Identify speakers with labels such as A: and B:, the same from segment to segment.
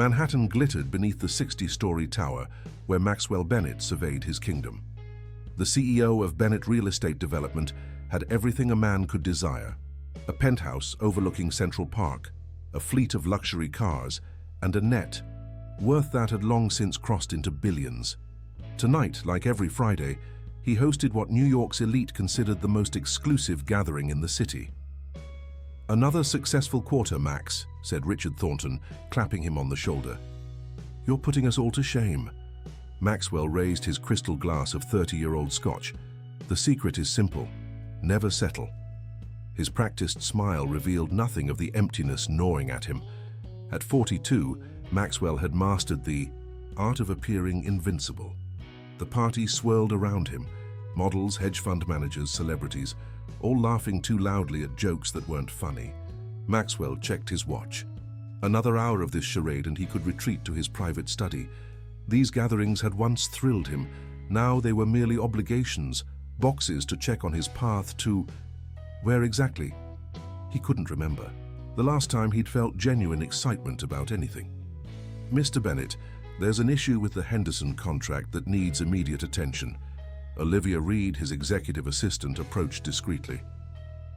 A: Manhattan glittered beneath the 60-story tower where Maxwell Bennett surveyed his kingdom. The CEO of Bennett Real Estate Development had everything a man could desire: a penthouse overlooking Central Park, a fleet of luxury cars, and a net worth that had long since crossed into billions. Tonight, like every Friday, he hosted what New York's elite considered the most exclusive gathering in the city. "Another successful quarter, Max," said Richard Thornton, clapping him on the shoulder. "You're putting us all to shame." Maxwell raised his crystal glass of 30-year-old scotch. "The secret is simple: never settle." His practiced smile revealed nothing of the emptiness gnawing at him. At 42, Maxwell had mastered the art of appearing invincible. The party swirled around him: models, hedge fund managers, celebrities, all laughing too loudly at jokes that weren't funny. Maxwell checked his watch. Another hour of this charade and he could retreat to his private study. These gatherings had once thrilled him. Now they were merely obligations, boxes to check on his path to... where exactly? He couldn't remember. The last time he'd felt genuine excitement about anything. "Mr. Bennett, there's an issue with the Henderson contract that needs immediate attention." Olivia Reed, his executive assistant, approached discreetly.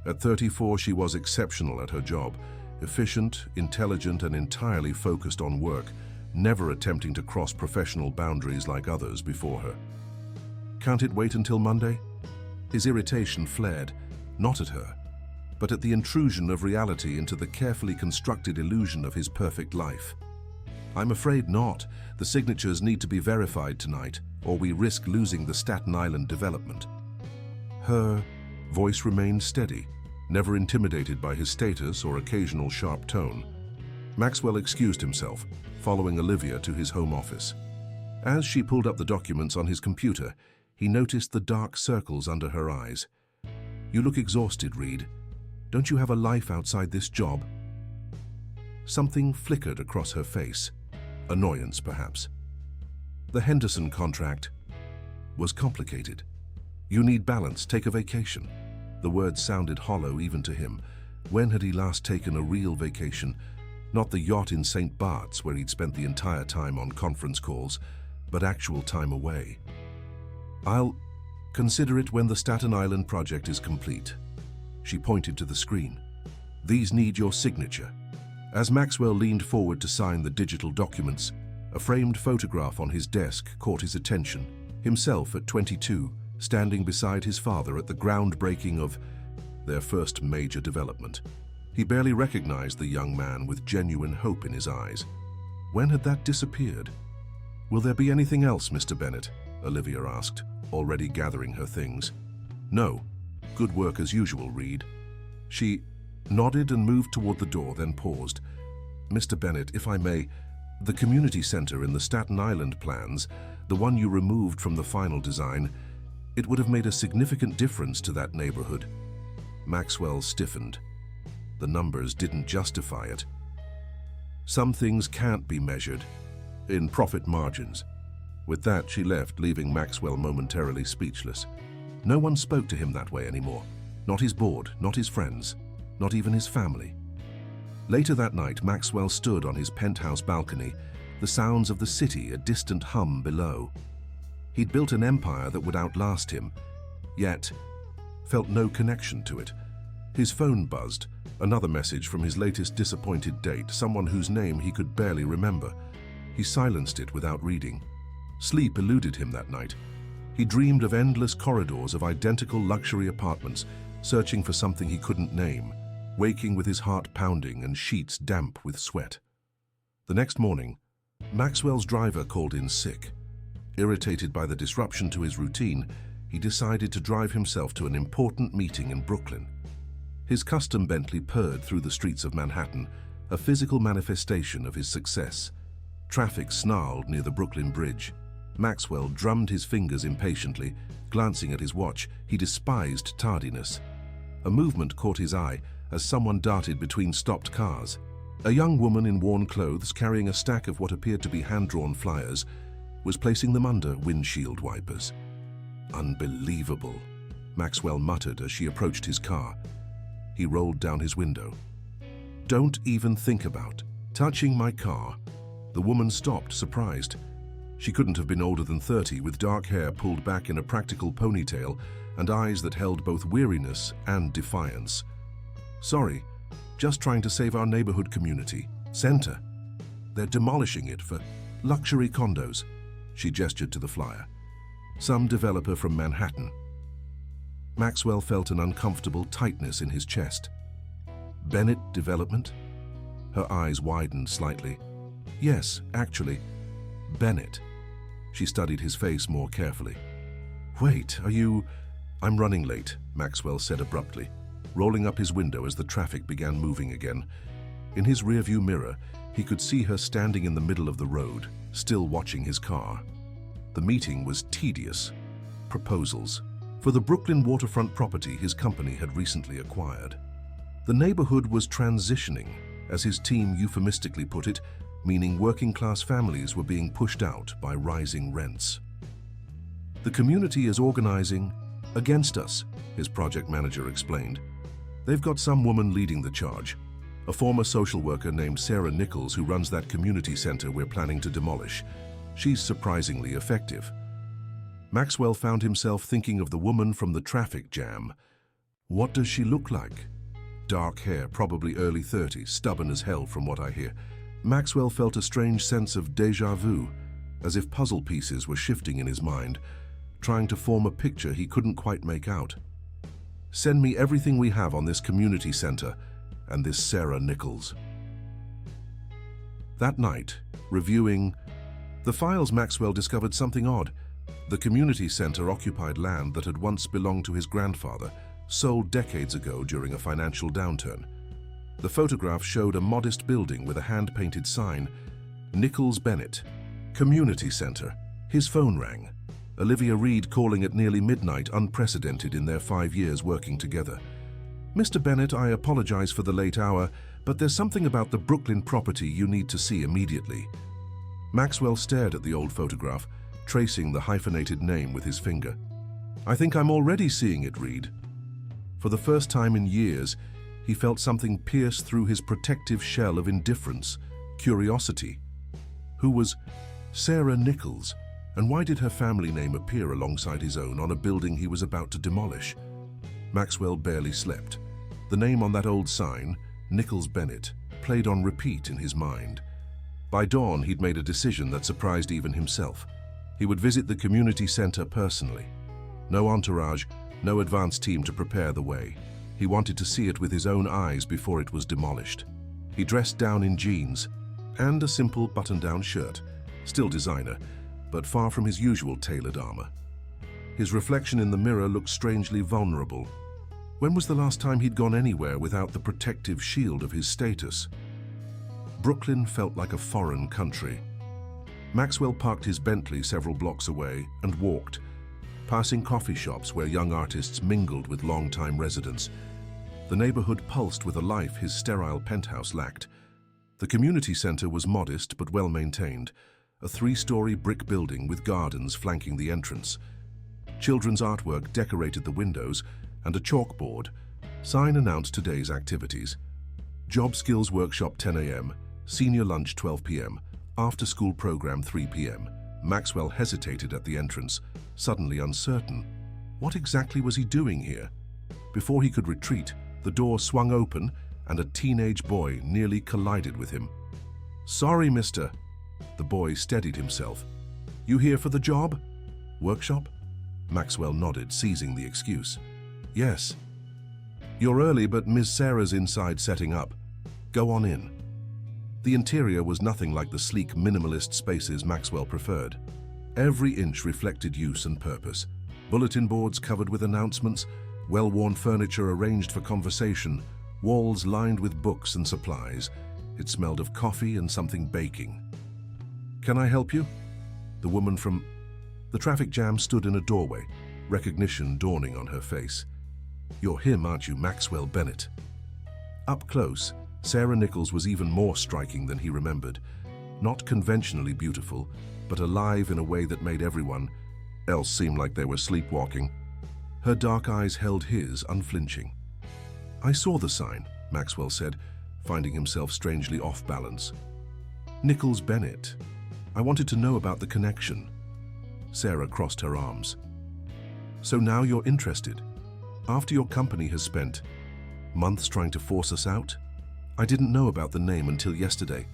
A: At 34, she was exceptional at her job, efficient, intelligent, and entirely focused on work, never attempting to cross professional boundaries like others before her. "Can't it wait until Monday?" His irritation flared, not at her, but at the intrusion of reality into the carefully constructed illusion of his perfect life. "I'm afraid not. The signatures need to be verified tonight, or we risk losing the Staten Island development." Her voice remained steady, never intimidated by his status or occasional sharp tone. Maxwell excused himself, following Olivia to his home office. As she pulled up the documents on his computer, he noticed the dark circles under her eyes. "You look exhausted, Reed. Don't you have a life outside this job?" Something flickered across her face. Annoyance, perhaps. The Henderson contract was complicated. "You need balance, take a vacation." The words sounded hollow even to him. When had he last taken a real vacation? Not the yacht in St. Bart's where he'd spent the entire time on conference calls, but actual time away. "I'll consider it when the Staten Island project is complete." She pointed to the screen. "These need your signature." As Maxwell leaned forward to sign the digital documents, a framed photograph on his desk caught his attention. Himself at 22, standing beside his father at the groundbreaking of their first major development. He barely recognized the young man with genuine hope in his eyes. When had that disappeared? "Will there be anything else, Mr. Bennett?" Olivia asked, already gathering her things. "No. Good work as usual, Reed." She nodded and moved toward the door, then paused. "Mr. Bennett, if I may, the community center in the Staten Island plans, the one you removed from the final design, it would have made a significant difference to that neighborhood." Maxwell stiffened. The numbers didn't justify it. Some things can't be measured in profit margins. With that, she left, leaving Maxwell momentarily speechless. No one spoke to him that way anymore. Not his board, not his friends, not even his family. Later that night, Maxwell stood on his penthouse balcony, the sounds of the city a distant hum below. He'd built an empire that would outlast him, yet felt no connection to it. His phone buzzed, another message from his latest disappointed date, someone whose name he could barely remember. He silenced it without reading. Sleep eluded him that night. He dreamed of endless corridors of identical luxury apartments, searching for something he couldn't name, waking with his heart pounding and sheets damp with sweat. The next morning, Maxwell's driver called in sick. Irritated by the disruption to his routine, he decided to drive himself to an important meeting in Brooklyn. His custom Bentley purred through the streets of Manhattan, a physical manifestation of his success. Traffic snarled near the Brooklyn Bridge. Maxwell drummed his fingers impatiently. Glancing at his watch, he despised tardiness. A movement caught his eye as someone darted between stopped cars. A young woman in worn clothes, carrying a stack of what appeared to be hand-drawn flyers, was placing them under windshield wipers. "Unbelievable," Maxwell muttered as she approached his car. He rolled down his window. "Don't even think about touching my car. The woman stopped, surprised. She couldn't have been older than 30, with dark hair pulled back in a practical ponytail and eyes that held both weariness and defiance. "Sorry, just trying to save our neighborhood community center. They're demolishing it for luxury condos." She gestured to the flyer. "Some developer from Manhattan." Maxwell felt an uncomfortable tightness in his chest. "Bennett Development?" Her eyes widened slightly. "Yes, actually, Bennett." She studied his face more carefully. "Wait, are you—" "I'm running late," Maxwell said abruptly, rolling up his window as the traffic began moving again. In his rearview mirror, he could see her standing in the middle of the road, still watching his car. The meeting was tedious. Proposals for the Brooklyn waterfront property his company had recently acquired. The neighborhood was transitioning, as his team euphemistically put it, meaning working-class families were being pushed out by rising rents. "The community is organizing against us," his project manager explained. "They've got some woman leading the charge, a former social worker named Sarah Nichols who runs that community center we're planning to demolish. She's surprisingly effective." Maxwell found himself thinking of the woman from the traffic jam. What does she look like? Dark hair, probably early 30s, stubborn as hell from what I hear. Maxwell felt a strange sense of déjà vu, as if puzzle pieces were shifting in his mind, trying to form a picture he couldn't quite make out. "Send me everything we have on this community center and this Sarah Nichols." That night, reviewing the files, Maxwell discovered something odd. The community center occupied land that had once belonged to his grandfather, sold decades ago during a financial downturn. The photograph showed a modest building with a hand-painted sign, Nichols Bennett, Community Center. His phone rang. Olivia Reed calling at nearly midnight, unprecedented in their 5 years working together. "Mr. Bennett, I apologize for the late hour, but there's something about the Brooklyn property you need to see immediately." Maxwell stared at the old photograph, tracing the hyphenated name with his finger. "I think I'm already seeing it, Reed." For the first time in years, he felt something pierce through his protective shell of indifference, curiosity. Who was Sarah Nichols, and why did her family name appear alongside his own on a building he was about to demolish? Maxwell barely slept. The name on that old sign, Nichols Bennett, played on repeat in his mind. By dawn, he'd made a decision that surprised even himself. He would visit the community center personally. No entourage, no advance team to prepare the way. He wanted to see it with his own eyes before it was demolished. He dressed down in jeans and a simple button-down shirt, still designer, but far from his usual tailored armor. His reflection in the mirror looked strangely vulnerable. When was the last time he'd gone anywhere without the protective shield of his status? Brooklyn felt like a foreign country. Maxwell parked his Bentley several blocks away and walked, passing coffee shops where young artists mingled with long-time residents. The neighborhood pulsed with a life his sterile penthouse lacked. The community center was modest but well-maintained, a 3-story brick building with gardens flanking the entrance. Children's artwork decorated the windows, and a chalkboard sign announced today's activities. Job skills workshop 10 a.m., senior lunch 12 p.m., after-school program 3 p.m. Maxwell hesitated at the entrance, suddenly uncertain. What exactly was he doing here? Before he could retreat, the door swung open and a teenage boy nearly collided with him. "Sorry, mister." The boy steadied himself. "You here for the job? Workshop?" Maxwell nodded, seizing the excuse. "Yes." "You're early, but Miss Sarah's inside setting up. Go on in." The interior was nothing like the sleek, minimalist spaces Maxwell preferred. Every inch reflected use and purpose. Bulletin boards covered with announcements, well-worn furniture arranged for conversation, walls lined with books and supplies. It smelled of coffee and something baking. "Can I help you?" The woman from the traffic jam stood in a doorway, recognition dawning on her face. "You're him, aren't you, Maxwell Bennett?" Up close, Sarah Nichols was even more striking than he remembered. Not conventionally beautiful, but alive in a way that made everyone else seem like they were sleepwalking. Her dark eyes held his, unflinching. "I saw the sign," Maxwell said, finding himself strangely off balance. Nichols Bennett. I wanted to know about the connection. Sarah crossed her arms. So now you're interested? After your company has spent months trying to force us out? I didn't know about the name until yesterday.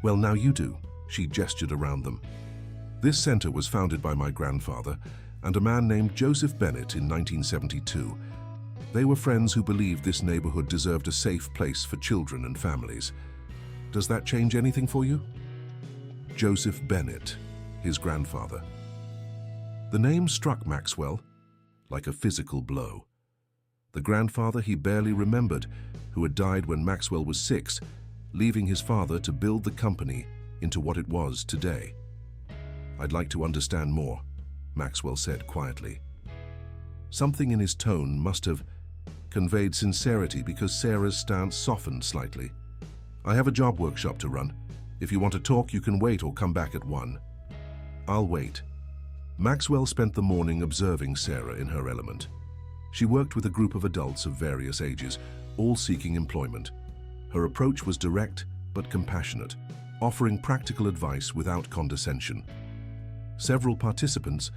A: Well, now you do. She gestured around them. This center was founded by my grandfather and a man named Joseph Bennett in 1972. They were friends who believed this neighborhood deserved a safe place for children and families. Does that change anything for you? Joseph Bennett, his grandfather. The name struck Maxwell like a physical blow. The grandfather he barely remembered, who had died when Maxwell was 6, leaving his father to build the company into what it was today. I'd like to understand more, Maxwell said quietly. Something in his tone must have conveyed sincerity because Sarah's stance softened slightly. I have a job workshop to run. If you want to talk, you can wait or come back at 1. I'll wait. Maxwell spent the morning observing Sarah in her element. She worked with a group of adults of various ages, all seeking employment. Her approach was direct but compassionate, offering practical advice without condescension. Several participants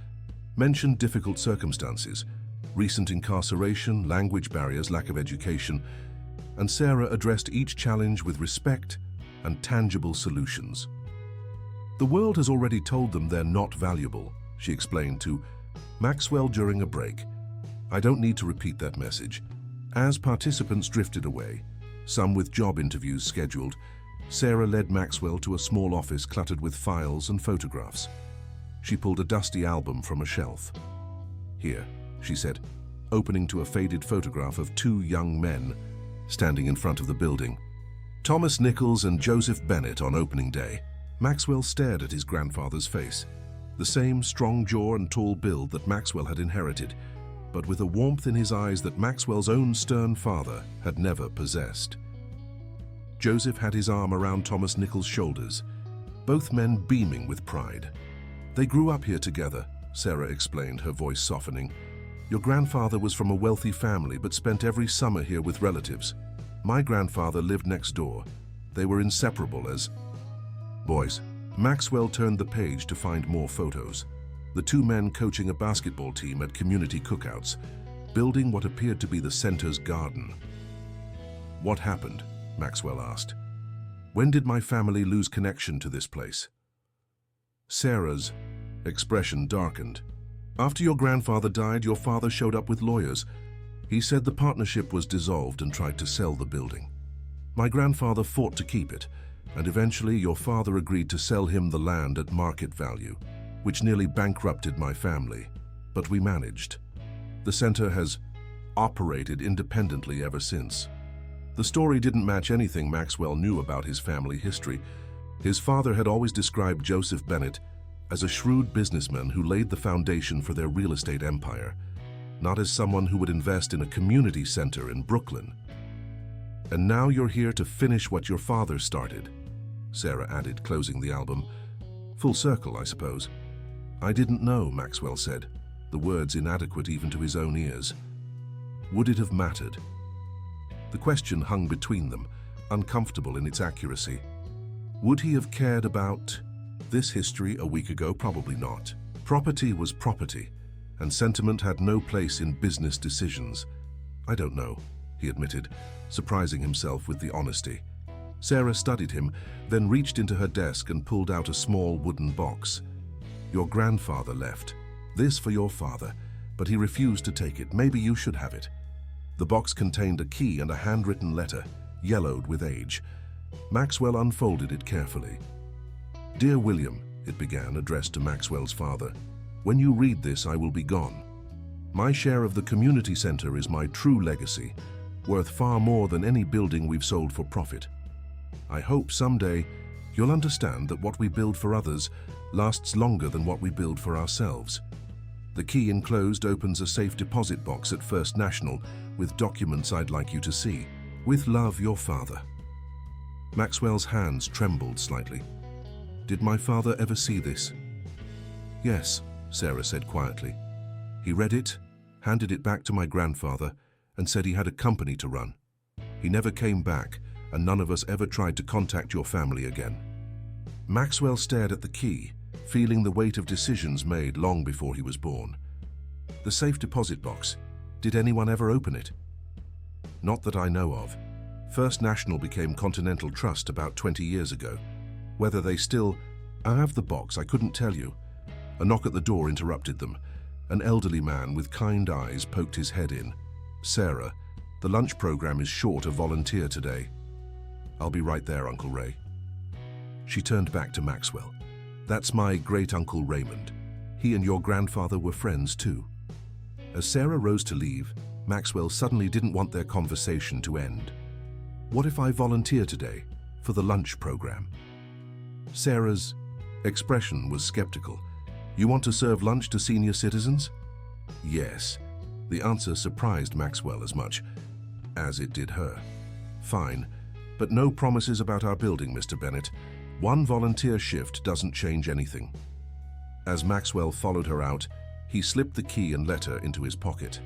A: mentioned difficult circumstances, recent incarceration, language barriers, lack of education, and Sarah addressed each challenge with respect and tangible solutions. The world has already told them they're not valuable, she explained to Maxwell during a break. I don't need to repeat that message. As participants drifted away, some with job interviews scheduled, Sarah led Maxwell to a small office cluttered with files and photographs. She pulled a dusty album from a shelf. Here, she said, opening to a faded photograph of 2 young men standing in front of the building. Thomas Nichols and Joseph Bennett on opening day. Maxwell stared at his grandfather's face, the same strong jaw and tall build that Maxwell had inherited, but with a warmth in his eyes that Maxwell's own stern father had never possessed. Joseph had his arm around Thomas Nichols' shoulders, both men beaming with pride. They grew up here together, Sarah explained, her voice softening. Your grandfather was from a wealthy family but spent every summer here with relatives. My grandfather lived next door. They were inseparable as boys. Maxwell turned the page to find more photos. The 2 men coaching a basketball team at community cookouts, building what appeared to be the center's garden. What happened? Maxwell asked. When did my family lose connection to this place? Sarah's expression darkened. After your grandfather died, your father showed up with lawyers. He said the partnership was dissolved and tried to sell the building. My grandfather fought to keep it, and eventually your father agreed to sell him the land at market value, which nearly bankrupted my family, but we managed. The center has operated independently ever since. The story didn't match anything Maxwell knew about his family history. His father had always described Joseph Bennett as a shrewd businessman who laid the foundation for their real estate empire, not as someone who would invest in a community center in Brooklyn. And now you're here to finish what your father started, Sarah added, closing the album. Full circle, I suppose. I didn't know, Maxwell said, the words inadequate even to his own ears. Would it have mattered? The question hung between them, uncomfortable in its accuracy. Would he have cared about this history a week ago? Probably not. Property was property, and sentiment had no place in business decisions. I don't know, he admitted, surprising himself with the honesty. Sarah studied him, then reached into her desk and pulled out a small wooden box. Your grandfather left. This for your father, but he refused to take it. Maybe you should have it. The box contained a key and a handwritten letter, yellowed with age. Maxwell unfolded it carefully. Dear William, it began, addressed to Maxwell's father. When you read this, I will be gone. My share of the community center is my true legacy, worth far more than any building we've sold for profit. I hope someday you'll understand that what we build for others lasts longer than what we build for ourselves. The key enclosed opens a safe deposit box at First National with documents I'd like you to see. With love, your father. Maxwell's hands trembled slightly. Did my father ever see this? Yes, Sarah said quietly. He read it, handed it back to my grandfather, and said he had a company to run. He never came back, and none of us ever tried to contact your family again. Maxwell stared at the key, feeling the weight of decisions made long before he was born. The safe deposit box. Did anyone ever open it? Not that I know of. First National became Continental Trust about 20 years ago. Whether they still... I have the box, I couldn't tell you. A knock at the door interrupted them. An elderly man with kind eyes poked his head in. Sarah, the lunch program is short a volunteer today. I'll be right there, Uncle Ray. She turned back to Maxwell. That's my great-uncle Raymond. He and your grandfather were friends too. As Sarah rose to leave, Maxwell suddenly didn't want their conversation to end. What if I volunteer today for the lunch program? Sarah's expression was skeptical. You want to serve lunch to senior citizens? Yes. The answer surprised Maxwell as much as it did her. Fine, but no promises about our building, Mr. Bennett. One volunteer shift doesn't change anything. As Maxwell followed her out, he slipped the key and letter into his pocket,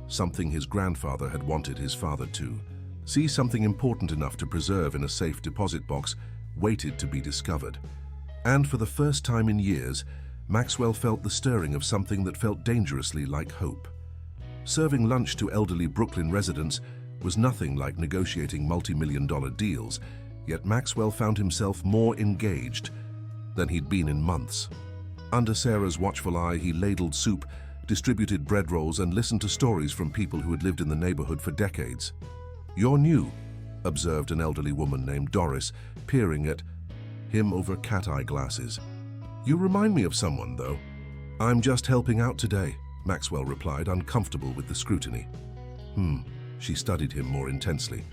A: something his grandfather had wanted his father to. See, something important enough to preserve in a safe deposit box waited to be discovered. And for the first time in years, Maxwell felt the stirring of something that felt dangerously like hope. Serving lunch to elderly Brooklyn residents was nothing like negotiating multi-million-dollar deals, yet Maxwell found himself more engaged than he'd been in months. Under Sarah's watchful eye, he ladled soup, distributed bread rolls, and listened to stories from people who had lived in the neighborhood for decades. "You're new," observed an elderly woman named Doris, peering at him over cat-eye glasses. "You remind me of someone, though." "I'm just helping out today," Maxwell replied, uncomfortable with the scrutiny. She studied him more intensely.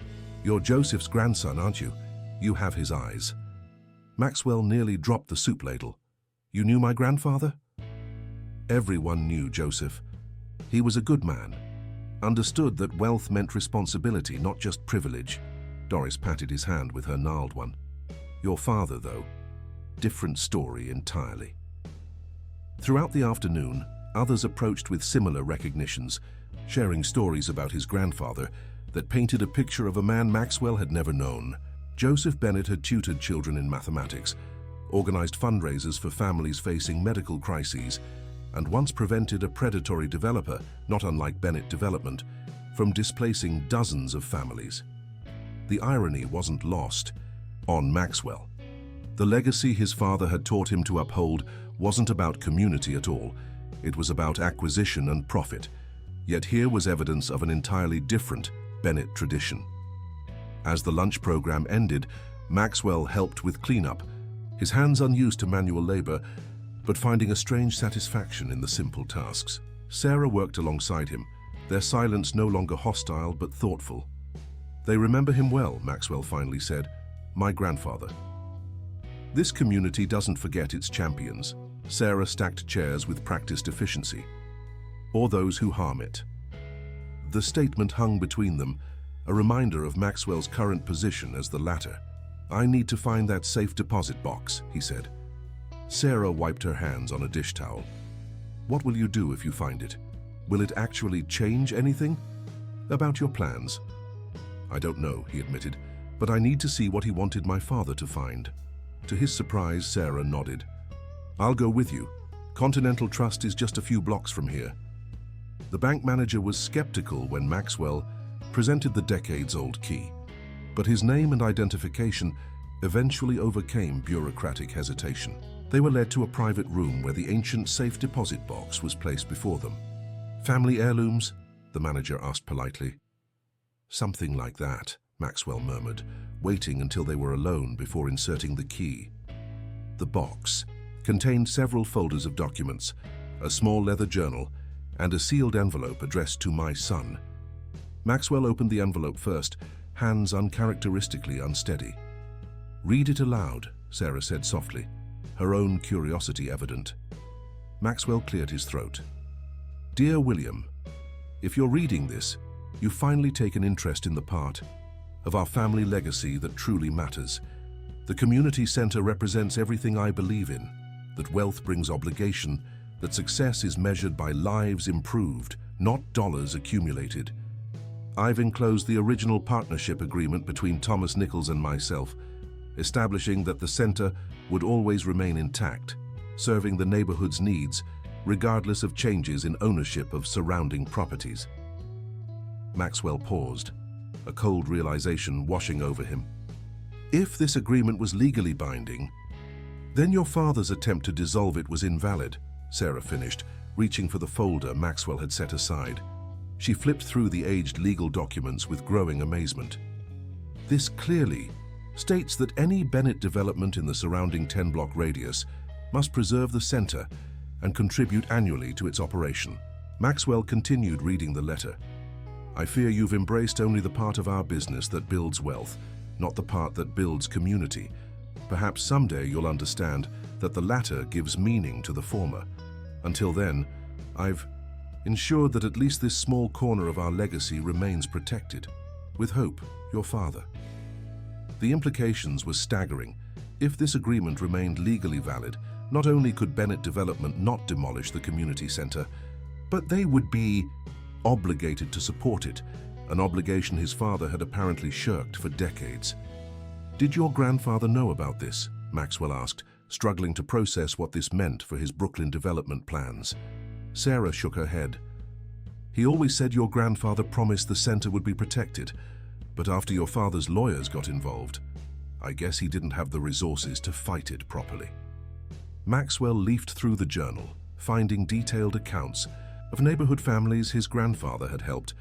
A: "You're Joseph's grandson, aren't you? You have his eyes." Maxwell nearly dropped the soup ladle. "You knew my grandfather?" Everyone knew Joseph. He was a good man, understood that wealth meant responsibility, not just privilege. Doris patted his hand with her gnarled one. "Your father, though, different story entirely." Throughout the afternoon, others approached with similar recognitions, sharing stories about his grandfather that painted a picture of a man Maxwell had never known. Joseph Bennett had tutored children in mathematics, organized fundraisers for families facing medical crises, and once prevented a predatory developer, not unlike Bennett Development, from displacing dozens of families. The irony wasn't lost on Maxwell. The legacy his father had taught him to uphold wasn't about community at all. It was about acquisition and profit. Yet here was evidence of an entirely different Bennett tradition. As the lunch program ended, Maxwell helped with cleanup, his hands unused to manual labor, but finding a strange satisfaction in the simple tasks. Sarah worked alongside him, their silence no longer hostile but thoughtful. "They remember him well," Maxwell finally said. "My grandfather." This community doesn't forget its champions. Sarah stacked chairs with practiced efficiency. "Or those who harm it." The statement hung between them, a reminder of Maxwell's current position as the latter. "I need to find that safe deposit box," he said. Sarah wiped her hands on a dish towel. "What will you do if you find it? Will it actually change anything? About your plans?" "I don't know," he admitted, "but I need to see what he wanted my father to find." To his surprise, Sarah nodded. "I'll go with you. Continental Trust is just a few blocks from here." The bank manager was skeptical when Maxwell presented the decades-old key, but his name and identification eventually overcame bureaucratic hesitation. They were led to a private room where the ancient safe deposit box was placed before them. "Family heirlooms?" the manager asked politely. "Something like that," Maxwell murmured, waiting until they were alone before inserting the key. The box contained several folders of documents, a small leather journal, and a sealed envelope addressed to "my son." Maxwell opened the envelope first, hands uncharacteristically unsteady. "Read it aloud," Sarah said softly, her own curiosity evident. Maxwell cleared his throat. "Dear William, if you're reading this, you finally take an interest in the part of our family legacy that truly matters. The community center represents everything I believe in, that wealth brings obligation, that success is measured by lives improved, not dollars accumulated. I've enclosed the original partnership agreement between Thomas Nichols and myself. establishing that the center would always remain intact, serving the neighborhood's needs regardless of changes in ownership of surrounding properties. Maxwell paused, a cold realization washing over him. If this agreement was legally binding, then your father's attempt to dissolve it was invalid, Sarah finished, reaching for the folder Maxwell had set aside. She flipped through the aged legal documents with growing amazement. This clearly states that any Bennett development in the surrounding 10-block radius must preserve the center and contribute annually to its operation. Maxwell continued reading the letter. I fear you've embraced only the part of our business that builds wealth, not the part that builds community. Perhaps someday you'll understand that the latter gives meaning to the former. Until then, I've ensured that at least this small corner of our legacy remains protected. With hope, your father. The implications were staggering. If this agreement remained legally valid, not only could Bennett Development not demolish the community center, but they would be obligated to support it, an obligation his father had apparently shirked for decades. Did your grandfather know about this? Maxwell asked, struggling to process what this meant for his Brooklyn development plans. Sarah shook her head. He always said your grandfather promised the center would be protected, but after your father's lawyers got involved, I guess he didn't have the resources to fight it properly. Maxwell leafed through the journal, finding detailed accounts of neighborhood families his grandfather had helped,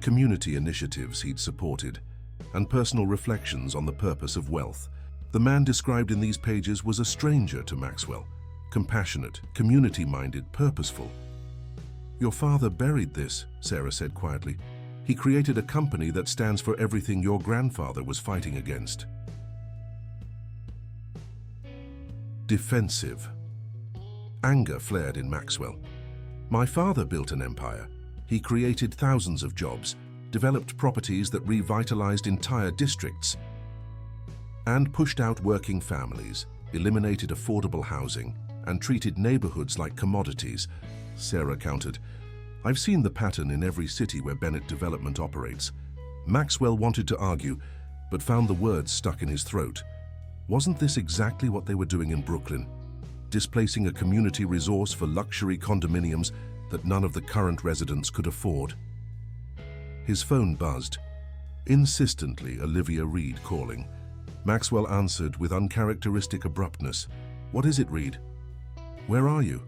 A: community initiatives he'd supported, and personal reflections on the purpose of wealth. The man described in these pages was a stranger to Maxwell, compassionate, community-minded, purposeful. Your father buried this, Sarah said quietly. He created a company that stands for everything your grandfather was fighting against. Defensive. Anger flared in Maxwell. My father built an empire. He created thousands of jobs, developed properties that revitalized entire districts, and pushed out working families, eliminated affordable housing, and treated neighborhoods like commodities, Sarah countered. I've seen the pattern in every city where Bennett Development operates. Maxwell wanted to argue, but found the words stuck in his throat. Wasn't this exactly what they were doing in Brooklyn? Displacing a community resource for luxury condominiums that none of the current residents could afford? His phone buzzed. Insistently, Olivia Reed calling. Maxwell answered with uncharacteristic abruptness. What is it, Reed? Where are you?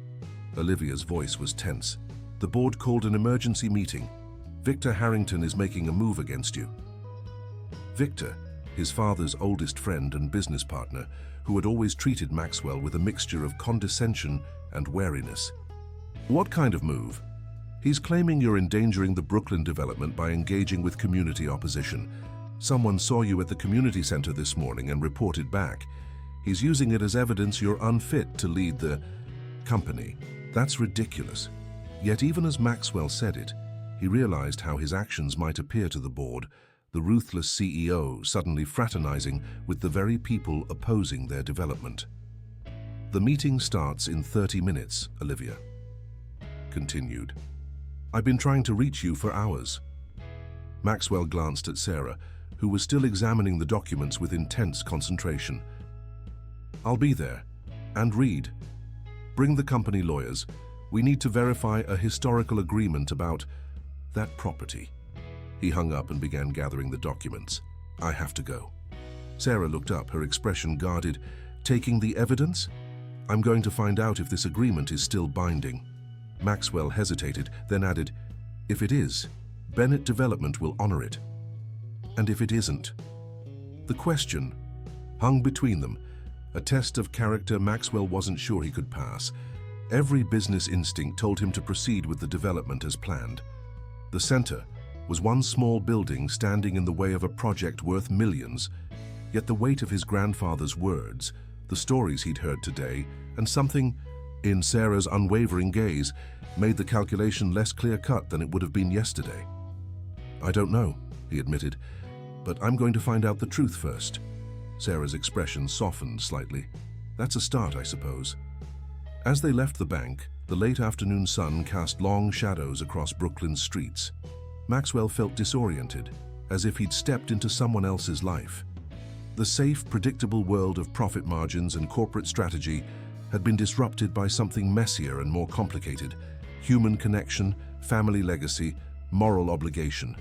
A: Olivia's voice was tense. The board called an emergency meeting. Victor Harrington is making a move against you. Victor, his father's oldest friend and business partner, who had always treated Maxwell with a mixture of condescension and wariness. What kind of move? He's claiming you're endangering the Brooklyn development by engaging with community opposition. Someone saw you at the community center this morning and reported back. He's using it as evidence you're unfit to lead the company. That's ridiculous. Yet even as Maxwell said it, he realized how his actions might appear to the board, the ruthless CEO suddenly fraternizing with the very people opposing their development. The meeting starts in 30 minutes, Olivia continued. I've been trying to reach you for hours. Maxwell glanced at Sarah, who was still examining the documents with intense concentration. I'll be there. And Reed. Bring the company lawyers. We need to verify a historical agreement about that property. He hung up and began gathering the documents. I have to go. Sarah looked up, her expression guarded. Taking the evidence? I'm going to find out if this agreement is still binding. Maxwell hesitated, then added, if it is, Bennett Development will honor it. And if it isn't? The question hung between them, a test of character Maxwell wasn't sure he could pass. Every business instinct told him to proceed with the development as planned. The center was one small building standing in the way of a project worth millions, yet the weight of his grandfather's words, the stories he'd heard today, and something in Sarah's unwavering gaze made the calculation less clear-cut than it would have been yesterday. I don't know, he admitted, but I'm going to find out the truth first. Sarah's expression softened slightly. That's a start, I suppose. As they left the bank, the late afternoon sun cast long shadows across Brooklyn's streets. Maxwell felt disoriented, as if he'd stepped into someone else's life. The safe, predictable world of profit margins and corporate strategy had been disrupted by something messier and more complicated: human connection, family legacy, moral obligation.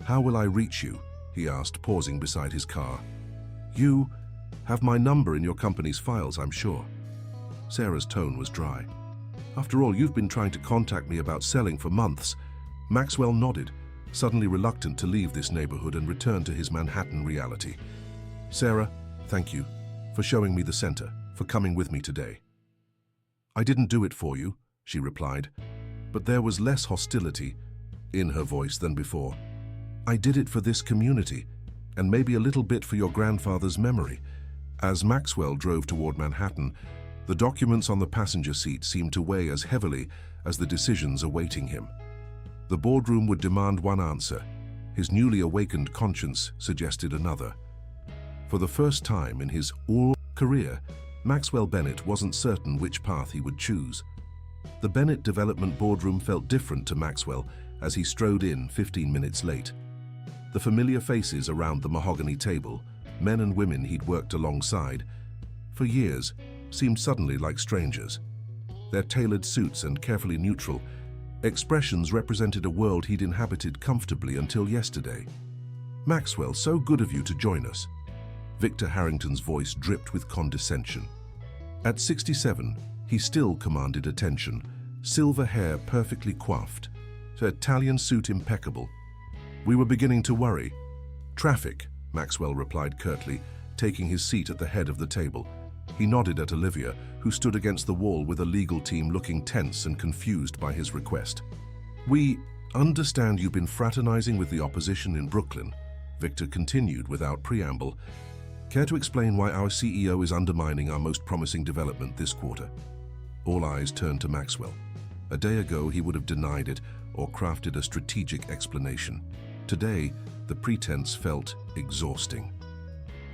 A: "How will I reach you?" he asked, pausing beside his car. "You have my number in your company's files, I'm sure." Sarah's tone was dry. "After all, you've been trying to contact me about selling for months." Maxwell nodded, suddenly reluctant to leave this neighborhood and return to his Manhattan reality. "Sarah, thank you for showing me the center, for coming with me today." "I didn't do it for you," she replied, but there was less hostility in her voice than before. "I did it for this community, and maybe a little bit for your grandfather's memory." As Maxwell drove toward Manhattan, the documents on the passenger seat seemed to weigh as heavily as the decisions awaiting him. The boardroom would demand one answer. His newly awakened conscience suggested another. For the first time in his career, Maxwell Bennett wasn't certain which path he would choose. The Bennett Development boardroom felt different to Maxwell as he strode in 15 minutes late. The familiar faces around the mahogany table, men and women he'd worked alongside for years, seemed suddenly like strangers. Their tailored suits and carefully neutral expressions represented a world he'd inhabited comfortably until yesterday. "Maxwell, so good of you to join us." Victor Harrington's voice dripped with condescension. At 67, he still commanded attention, silver hair perfectly coiffed, her Italian suit impeccable. "We were beginning to worry." "Traffic," Maxwell replied curtly, taking his seat at the head of the table. He nodded at Olivia, who stood against the wall with a legal team looking tense and confused by his request. "We understand you've been fraternizing with the opposition in Brooklyn," Victor continued without preamble. "Care to explain why our CEO is undermining our most promising development this quarter?" All eyes turned to Maxwell. A day ago, he would have denied it or crafted a strategic explanation. Today, the pretense felt exhausting.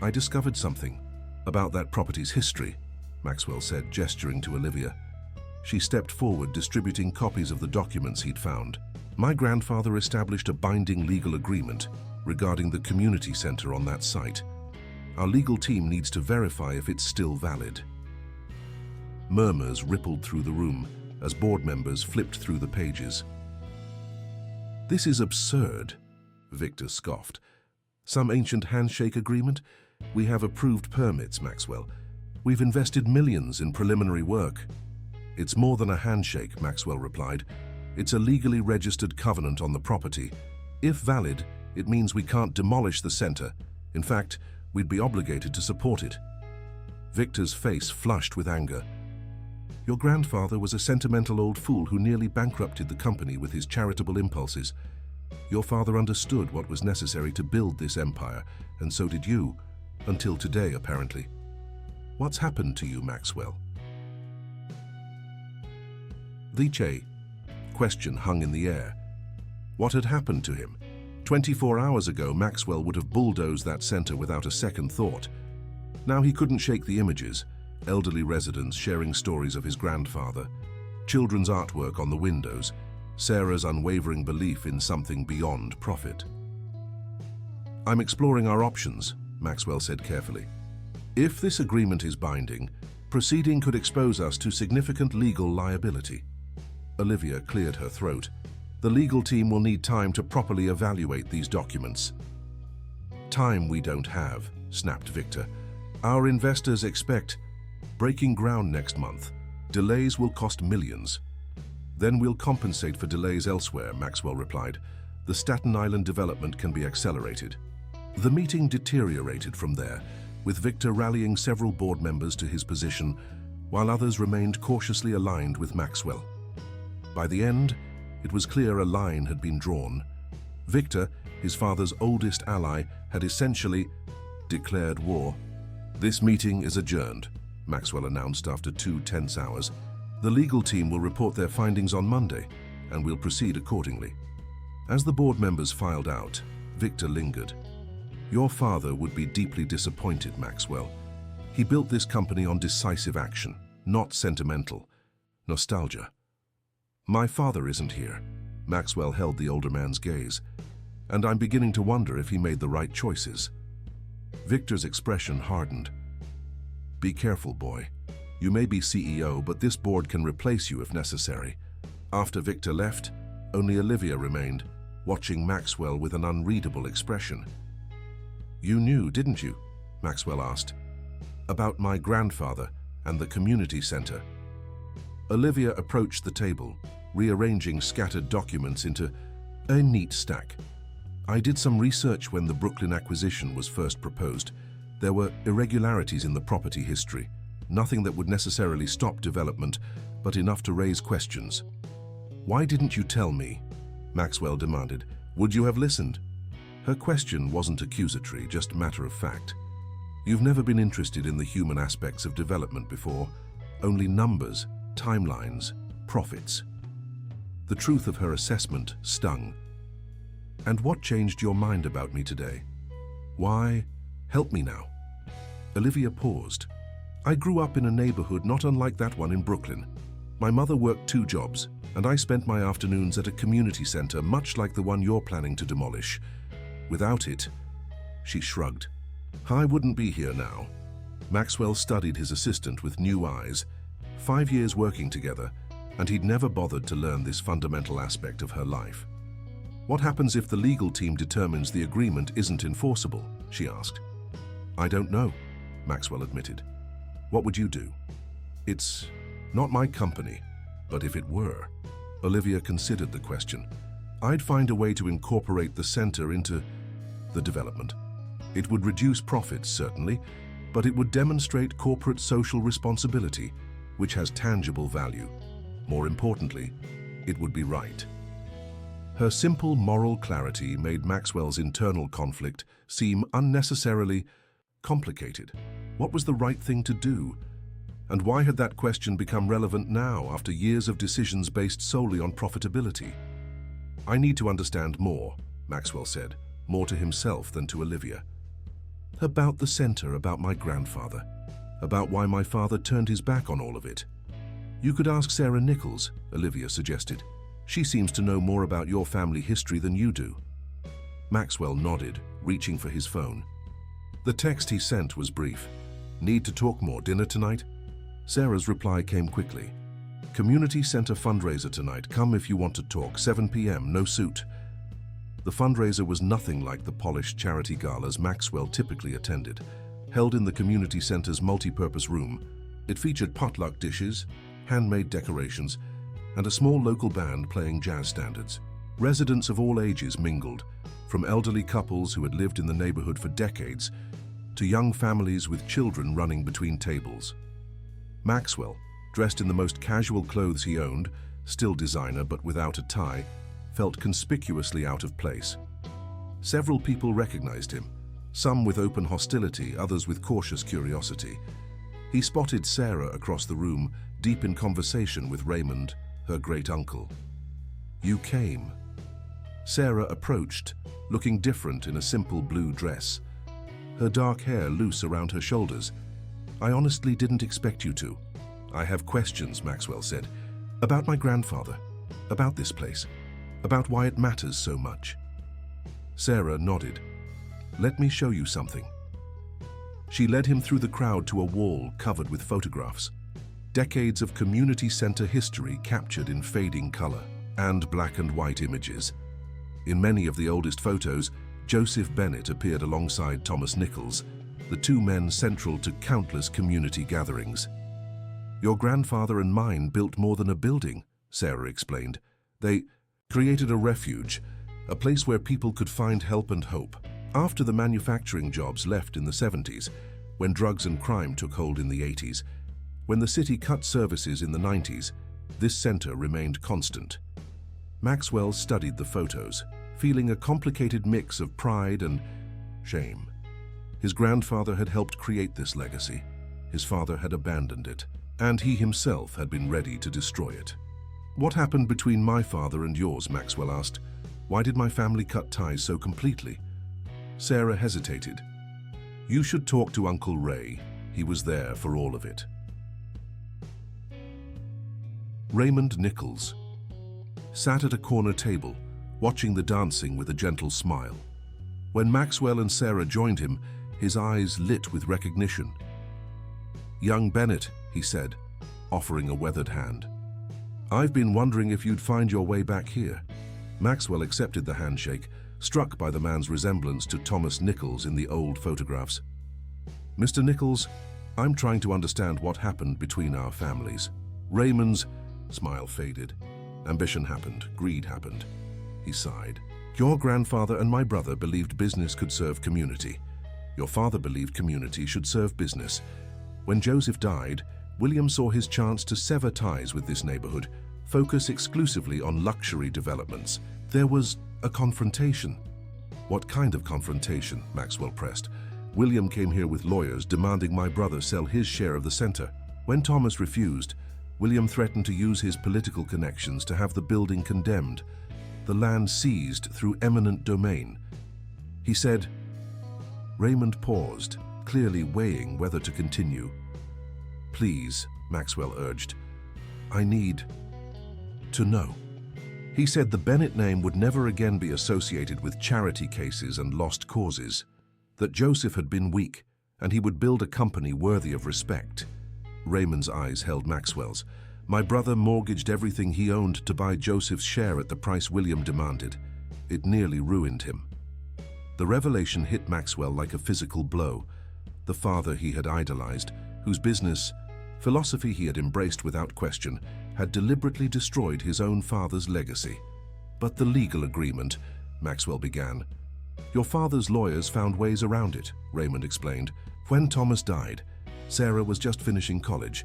A: "I discovered something about that property's history," Maxwell said, gesturing to Olivia. She stepped forward, distributing copies of the documents he'd found. "My grandfather established a binding legal agreement regarding the community center on that site. Our legal team needs to verify if it's still valid." Murmurs rippled through the room as board members flipped through the pages. "This is absurd," Victor scoffed. "Some ancient handshake agreement? We have approved permits, Maxwell. We've invested millions in preliminary work." "It's more than a handshake," Maxwell replied. "It's a legally registered covenant on the property. If valid, it means we can't demolish the center. In fact, we'd be obligated to support it." Victor's face flushed with anger. "Your grandfather was a sentimental old fool who nearly bankrupted the company with his charitable impulses. Your father understood what was necessary to build this empire, and so did you, until today, apparently. What's happened to you, Maxwell?" The question hung in the air. What had happened to him? 24 hours ago, Maxwell would have bulldozed that center without a second thought. Now he couldn't shake the images: elderly residents sharing stories of his grandfather, children's artwork on the windows, Sarah's unwavering belief in something beyond profit. "I'm exploring our options," Maxwell said carefully. "If this agreement is binding, proceeding could expose us to significant legal liability." Olivia cleared her throat. "The legal team will need time to properly evaluate these documents." "Time we don't have," snapped Victor. "Our investors expect breaking ground next month. Delays will cost millions." "Then we'll compensate for delays elsewhere," Maxwell replied. "The Staten Island development can be accelerated." The meeting deteriorated from there, with Victor rallying several board members to his position, while others remained cautiously aligned with Maxwell. By the end, it was clear a line had been drawn. Victor, his father's oldest ally, had essentially declared war. "This meeting is adjourned," Maxwell announced after 2 tense hours. "The legal team will report their findings on Monday, and we'll proceed accordingly." As the board members filed out, Victor lingered. "Your father would be deeply disappointed, Maxwell. He built this company on decisive action, not sentimental nostalgia." "My father isn't here," Maxwell held the older man's gaze, "and I'm beginning to wonder if he made the right choices." Victor's expression hardened. Be careful, boy. You may be CEO, but this board can replace you if necessary. After Victor left, only Olivia remained, watching Maxwell with an unreadable expression. You knew, didn't you? Maxwell asked. About my grandfather and the community center. Olivia approached the table, rearranging scattered documents into a neat stack. I did some research when the Brooklyn acquisition was first proposed. There were irregularities in the property history, nothing that would necessarily stop development, but enough to raise questions. Why didn't you tell me? Maxwell demanded. Would you have listened? Her question wasn't accusatory, just matter of fact. You've never been interested in the human aspects of development before, only numbers, timelines, profits. The truth of her assessment stung. And what changed your mind about me today? Why? Help me now. Olivia paused. I grew up in a neighborhood not unlike that one in Brooklyn. My mother worked 2 jobs, and I spent my afternoons at a community center much like the one you're planning to demolish. Without it, she shrugged. I wouldn't be here now. Maxwell studied his assistant with new eyes. 5 years working together, and he'd never bothered to learn this fundamental aspect of her life. What happens if the legal team determines the agreement isn't enforceable? She asked. I don't know, Maxwell admitted. What would you do? It's not my company, but if it were. Olivia considered the question. I'd find a way to incorporate the center into the development. It would reduce profits, certainly, but it would demonstrate corporate social responsibility, which has tangible value. More importantly, it would be right. Her simple moral clarity made Maxwell's internal conflict seem unnecessarily complicated. What was the right thing to do? And why had that question become relevant now after years of decisions based solely on profitability? I need to understand more, Maxwell said, more to himself than to Olivia. About the center, about my grandfather, about why my father turned his back on all of it. You could ask Sarah Nichols, Olivia suggested. She seems to know more about your family history than you do. Maxwell nodded, reaching for his phone. The text he sent was brief. Need to talk more, dinner tonight? Sarah's reply came quickly. Community Center fundraiser tonight, come if you want to talk, 7 p.m., no suit. The fundraiser was nothing like the polished charity galas Maxwell typically attended. Held in the community center's multi-purpose room, it featured potluck dishes, handmade decorations, and a small local band playing jazz standards. Residents of all ages mingled, from elderly couples who had lived in the neighborhood for decades to young families with children running between tables. Maxwell, dressed in the most casual clothes he owned, still designer but without a tie, felt conspicuously out of place. Several people recognized him, some with open hostility, others with cautious curiosity. He spotted Sarah across the room, deep in conversation with Raymond, her great-uncle. You came. Sarah approached, looking different in a simple blue dress, her dark hair loose around her shoulders. I honestly didn't expect you to. I have questions, Maxwell said, about my grandfather, about this place, about why it matters so much. Sarah nodded. Let me show you something. She led him through the crowd to a wall covered with photographs. Decades of community center history captured in fading color and black and white images. In many of the oldest photos, Joseph Bennett appeared alongside Thomas Nichols, the 2 men central to countless community gatherings. Your grandfather and mine built more than a building, Sarah explained. They created a refuge, a place where people could find help and hope. After the manufacturing jobs left in the 70s, when drugs and crime took hold in the 80s, when the city cut services in the 90s, this center remained constant. Maxwell studied the photos, feeling a complicated mix of pride and shame. His grandfather had helped create this legacy. His father had abandoned it, and he himself had been ready to destroy it. What happened between my father and yours, Maxwell asked. Why did my family cut ties so completely? Sarah hesitated. You should talk to Uncle Ray. He was there for all of it. Raymond Nichols sat at a corner table, watching the dancing with a gentle smile. When Maxwell and Sarah joined him, his eyes lit with recognition. "Young Bennett," he said, offering a weathered hand. "I've been wondering if you'd find your way back here." Maxwell accepted the handshake, struck by the man's resemblance to Thomas Nichols in the old photographs. "Mr. Nichols, I'm trying to understand what happened between our families." Raymond's smile faded. "Ambition happened, greed happened." He sighed. "Your grandfather and my brother believed business could serve community. Your father believed community should serve business. When Joseph died, William saw his chance to sever ties with this neighborhood, focus exclusively on luxury developments. There was a confrontation." "What kind of confrontation?" Maxwell pressed. "William came here with lawyers demanding my brother sell his share of the center. When Thomas refused, William threatened to use his political connections to have the building condemned, the land seized through eminent domain. He said..." Raymond paused, clearly weighing whether to continue. "Please," Maxwell urged, "I need to know." He said the Bennett name would never again be associated with charity cases and lost causes, that Joseph had been weak, and he would build a company worthy of respect. Raymond's eyes held Maxwell's. "My brother mortgaged everything he owned to buy Joseph's share at the price William demanded. It nearly ruined him." The revelation hit Maxwell like a physical blow. The father he had idolized, whose business, philosophy he had embraced without question, had deliberately destroyed his own father's legacy. "But the legal agreement," Maxwell began. "Your father's lawyers found ways around it," Raymond explained. "When Thomas died, Sarah was just finishing college.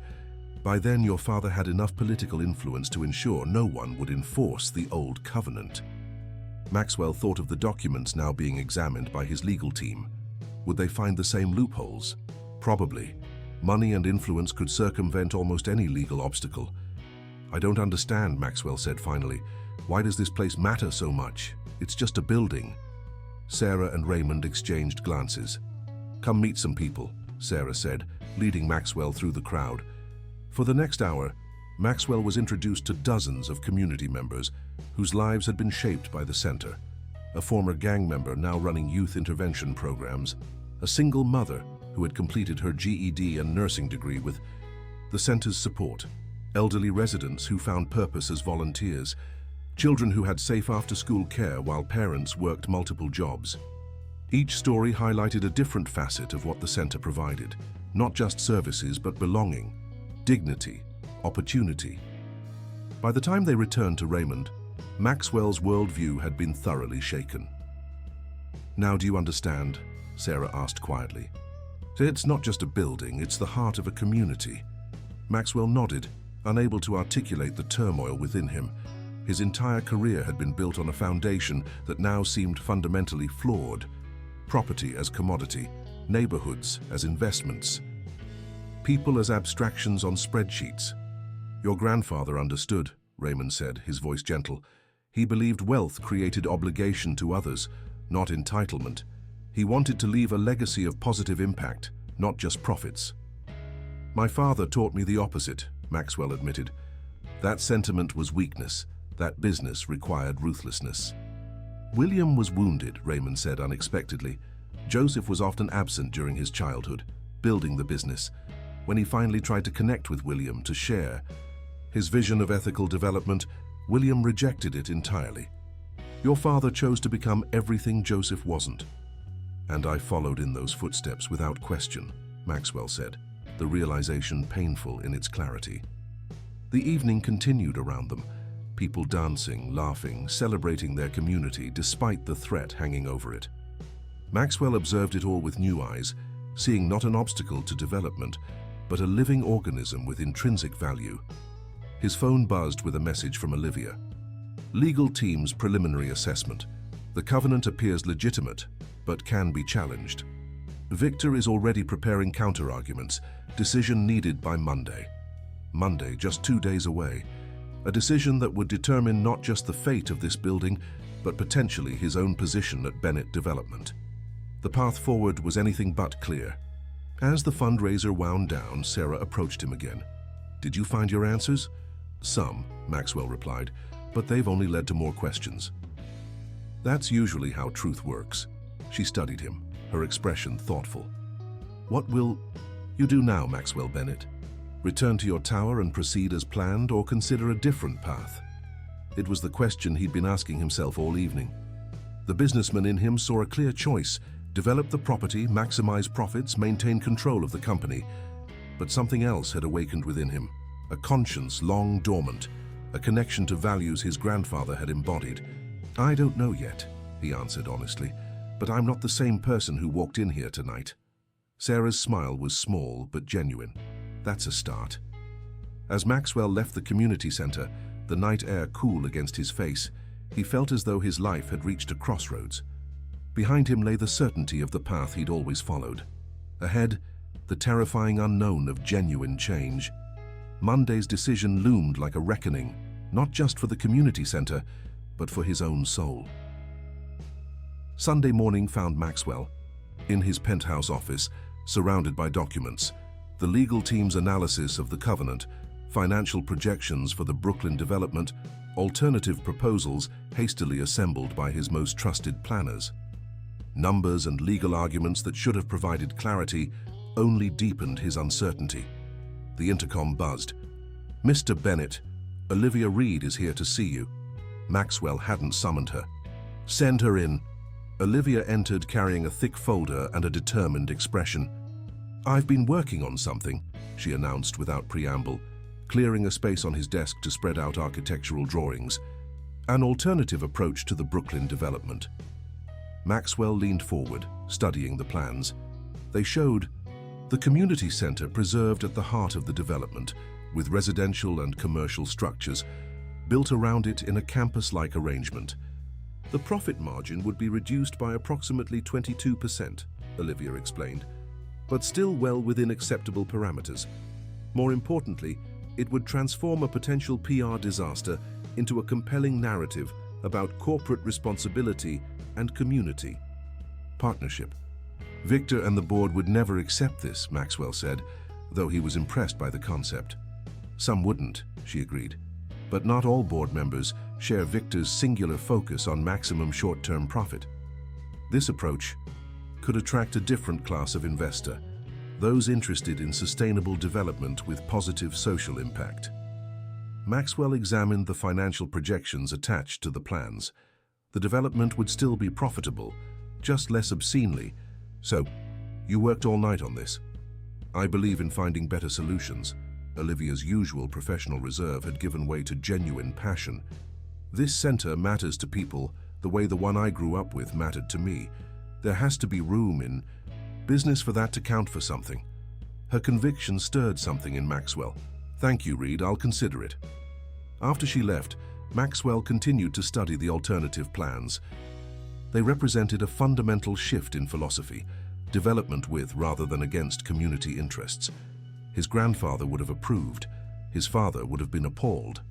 A: By then, your father had enough political influence to ensure no one would enforce the old covenant." Maxwell thought of the documents now being examined by his legal team. Would they find the same loopholes? Probably. Money and influence could circumvent almost any legal obstacle. "I don't understand," Maxwell said finally. "Why does this place matter so much? It's just a building." Sarah and Raymond exchanged glances. "Come meet some people," Sarah said, leading Maxwell through the crowd. For the next hour, Maxwell was introduced to dozens of community members whose lives had been shaped by the center. A former gang member now running youth intervention programs, a single mother who had completed her GED and nursing degree with the center's support, elderly residents who found purpose as volunteers, children who had safe after-school care while parents worked multiple jobs. Each story highlighted a different facet of what the center provided, not just services but belonging, dignity, opportunity. By the time they returned to Raymond, Maxwell's worldview had been thoroughly shaken. "Now do you understand?" Sarah asked quietly. "It's not just a building, it's the heart of a community." Maxwell nodded, unable to articulate the turmoil within him. His entire career had been built on a foundation that now seemed fundamentally flawed. Property as commodity, neighborhoods as investments, people as abstractions on spreadsheets. "Your grandfather understood," Raymond said, his voice gentle. "He believed wealth created obligation to others, not entitlement. He wanted to leave a legacy of positive impact, not just profits." "My father taught me the opposite," Maxwell admitted. "That sentiment was weakness. That business required ruthlessness." "William was wounded," Raymond said unexpectedly. "Joseph was often absent during his childhood, building the business. When he finally tried to connect with William to share his vision of ethical development, William rejected it entirely. Your father chose to become everything Joseph wasn't." "And I followed in those footsteps without question," Maxwell said, the realization painful in its clarity. The evening continued around them, people dancing, laughing, celebrating their community despite the threat hanging over it. Maxwell observed it all with new eyes, seeing not an obstacle to development, but a living organism with intrinsic value. His phone buzzed with a message from Olivia. "Legal team's preliminary assessment. The covenant appears legitimate, but can be challenged. Victor is already preparing counter-arguments. Decision needed by Monday." Monday, just 2 days away. A decision that would determine not just the fate of this building, but potentially his own position at Bennett Development. The path forward was anything but clear. As the fundraiser wound down, Sarah approached him again. "Did you find your answers?" "Some," Maxwell replied, "but they've only led to more questions." That's usually how truth works. She studied him, her expression thoughtful. "What will you do now, Maxwell Bennett? Return to your tower and proceed as planned, or consider a different path?" It was the question he'd been asking himself all evening. The businessman in him saw a clear choice: develop the property, maximize profits, maintain control of the company. But something else had awakened within him, a conscience long dormant, a connection to values his grandfather had embodied. "I don't know yet," he answered honestly, "but I'm not the same person who walked in here tonight." Sarah's smile was small but genuine. "That's a start." As Maxwell left the community center, the night air cool against his face, he felt as though his life had reached a crossroads. Behind him lay the certainty of the path he'd always followed. Ahead, the terrifying unknown of genuine change. Monday's decision loomed like a reckoning, not just for the community center, but for his own soul. Sunday morning found Maxwell in his penthouse office, surrounded by documents, the legal team's analysis of the covenant, financial projections for the Brooklyn development, alternative proposals hastily assembled by his most trusted planners. Numbers and legal arguments that should have provided clarity only deepened his uncertainty. The intercom buzzed. "Mr. Bennett, Olivia Reed is here to see you." Maxwell hadn't summoned her. "Send her in." Olivia entered carrying a thick folder and a determined expression. "I've been working on something," she announced without preamble, clearing a space on his desk to spread out architectural drawings. An alternative approach to the Brooklyn development. Maxwell leaned forward, studying the plans. They showed the community center preserved at the heart of the development, with residential and commercial structures built around it in a campus-like arrangement. The profit margin would be reduced by approximately 22%, Olivia explained, but still well within acceptable parameters. More importantly, it would transform a potential PR disaster into a compelling narrative about corporate responsibility and community partnership. Victor and the board would never accept this, Maxwell said, though he was impressed by the concept. Some wouldn't, she agreed, but not all board members share Victor's singular focus on maximum short-term profit. This approach could attract a different class of investor, those interested in sustainable development with positive social impact. Maxwell examined the financial projections attached to the plans. The development would still be profitable, just less obscenely. "So, you worked all night on this?" "I believe in finding better solutions." Olivia's usual professional reserve had given way to genuine passion. "This center matters to people the way the one I grew up with mattered to me. There has to be room in business for that to count for something." Her conviction stirred something in Maxwell. "Thank you, Reed, I'll consider it." After she left, Maxwell continued to study the alternative plans. They represented a fundamental shift in philosophy, development with rather than against community interests. His grandfather would have approved. His father would have been appalled.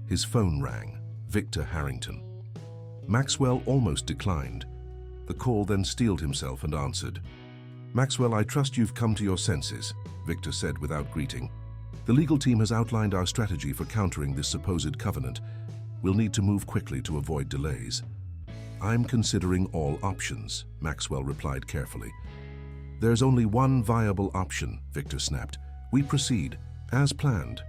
A: His phone rang. Victor Harrington. Maxwell almost declined. The call then steeled himself and answered. "Maxwell, I trust you've come to your senses," Victor said without greeting. "The legal team has outlined our strategy for countering this supposed covenant. We'll need to move quickly to avoid delays." "I'm considering all options," Maxwell replied carefully. "There's only one viable option," Victor snapped. "We proceed, as planned.